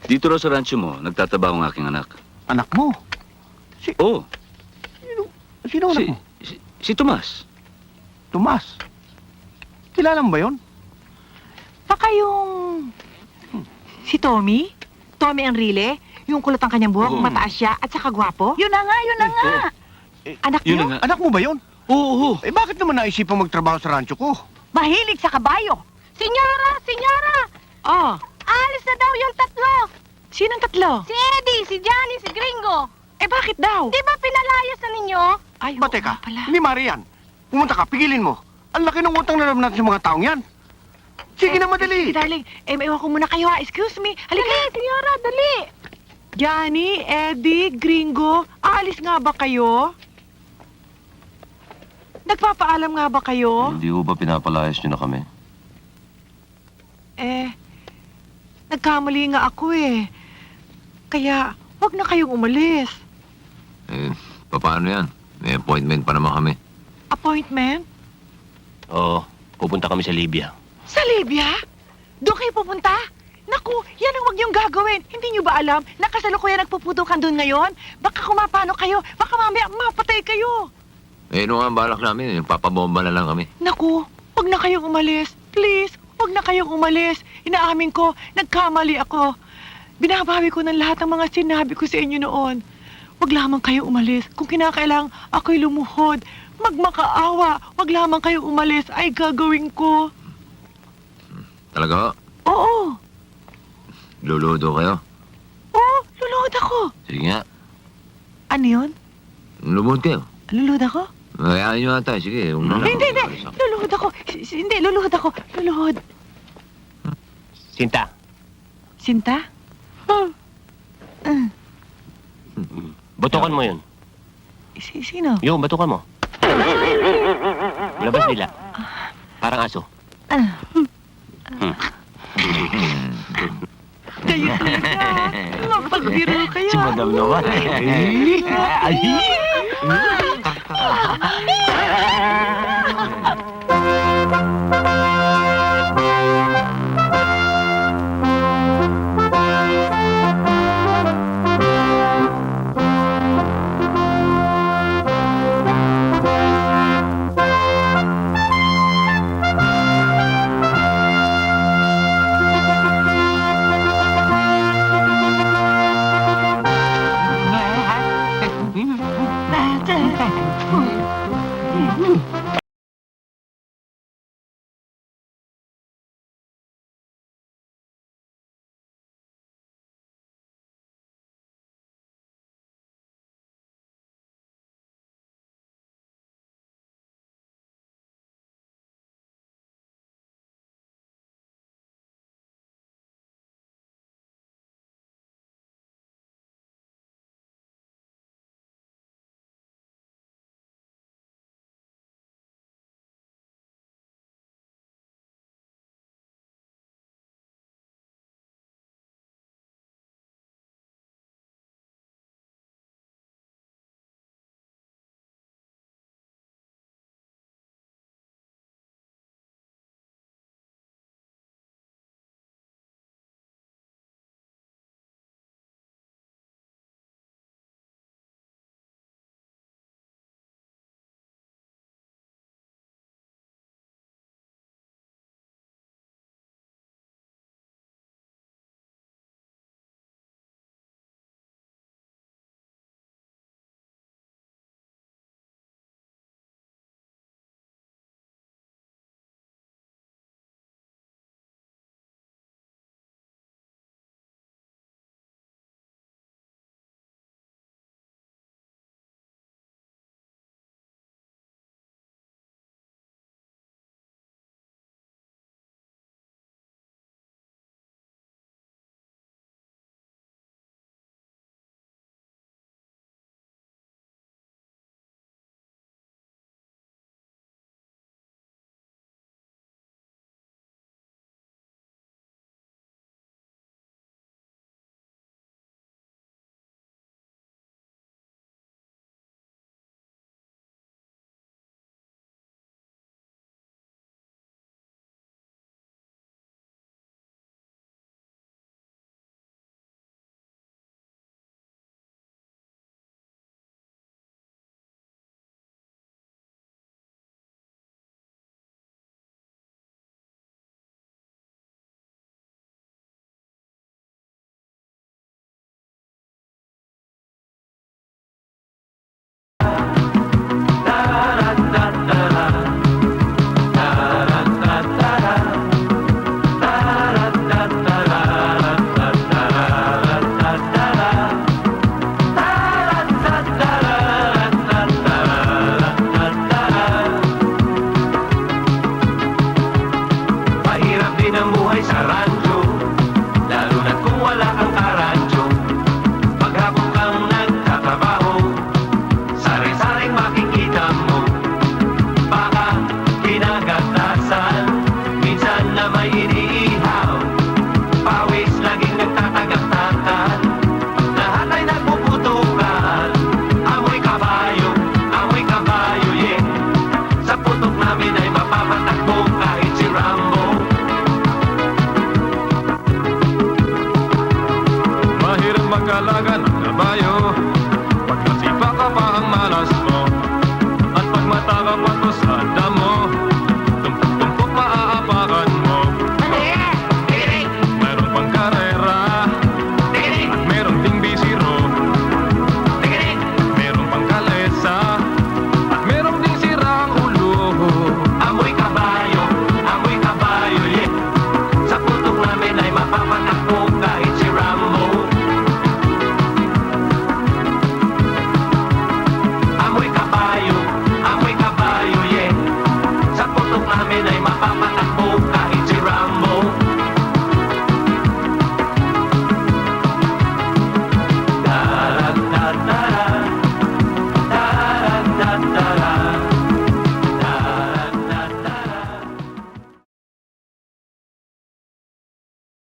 dito raw sa rancho mo, nagtatrabaho ang aking anak. Anak mo? Oo. Sino anak mo? Si Tomas. Tomas? Kilala mo ba yun? Baka yung... Si Tommy? Tommy Enrile? Yung kulot ang kanyang buhok, Oo. mataas siya, at saka gwapo? Yun na nga. Anak Yun niyo? na nga. Anak mo ba yun? Oo. Bakit naman naisipang magtrabaho sa rancho ko? Mahilig sa kabayo. Senyora! Oh, Alis na daw yung tatlo! sinong tatlo? Si Eddie, si Johnny, si Gringo! Bakit daw? Di ba pinalayas na ninyo? Ay, Ba, teka, hindi Marian. Pumunta ka, pigilin mo. Ang laki ng utang na loob natin sa mga taong yan. Sige na, madali. Sige, darling. Maiwan ko muna kayo, ha? Excuse me. Halika. Dali, senyora, dali! Johnny, Eddie, Gringo, aalis nga ba kayo? Nagpapaalam nga ba kayo? Hindi ho ba pinapalayas nyo na kami? Nagkamali nga ako Kaya, wag na kayong umalis. Paano yan? May appointment pa naman kami. Appointment? Oo, pupunta kami sa Libya. Sa Libya? Doon kayo pupunta? Naku, yan ang wag niyong gagawin. Hindi niyo ba alam na kasalukuyan nagpuputukan doon ngayon? Baka kumapano kayo, baka mamaya mapatay kayo. Ano nga ang balak namin? Yung papabomba na lang kami. Naku, wag na kayong umalis. Please, wag na kayong umalis. Inaamin ko, nagkamali ako. Binabawi ko ng lahat ng mga sinabi ko sa inyo noon. Huwag lamang kayo umalis. Kung kinakailangan ako'y lumuhod. Magmakaawa. Huwag lamang kayo umalis. Ay gagawin ko. Talaga? Oo. Luludo kayo? Oo, luluhod ako. Sige nga. Ano yun? Lumuhod kayo. Luluhod ako? Hayaan nyo ata. Sige. Hindi. Luluhod ako. Hindi, luluhod ako. Luluhod. Sinta. Sinta? Batukan mo yun. Sino? Yung, batukan mo. Labas nila. Parang aso. Kayo talaga. Mapagbiro kayo. Si Madam naman. Ay!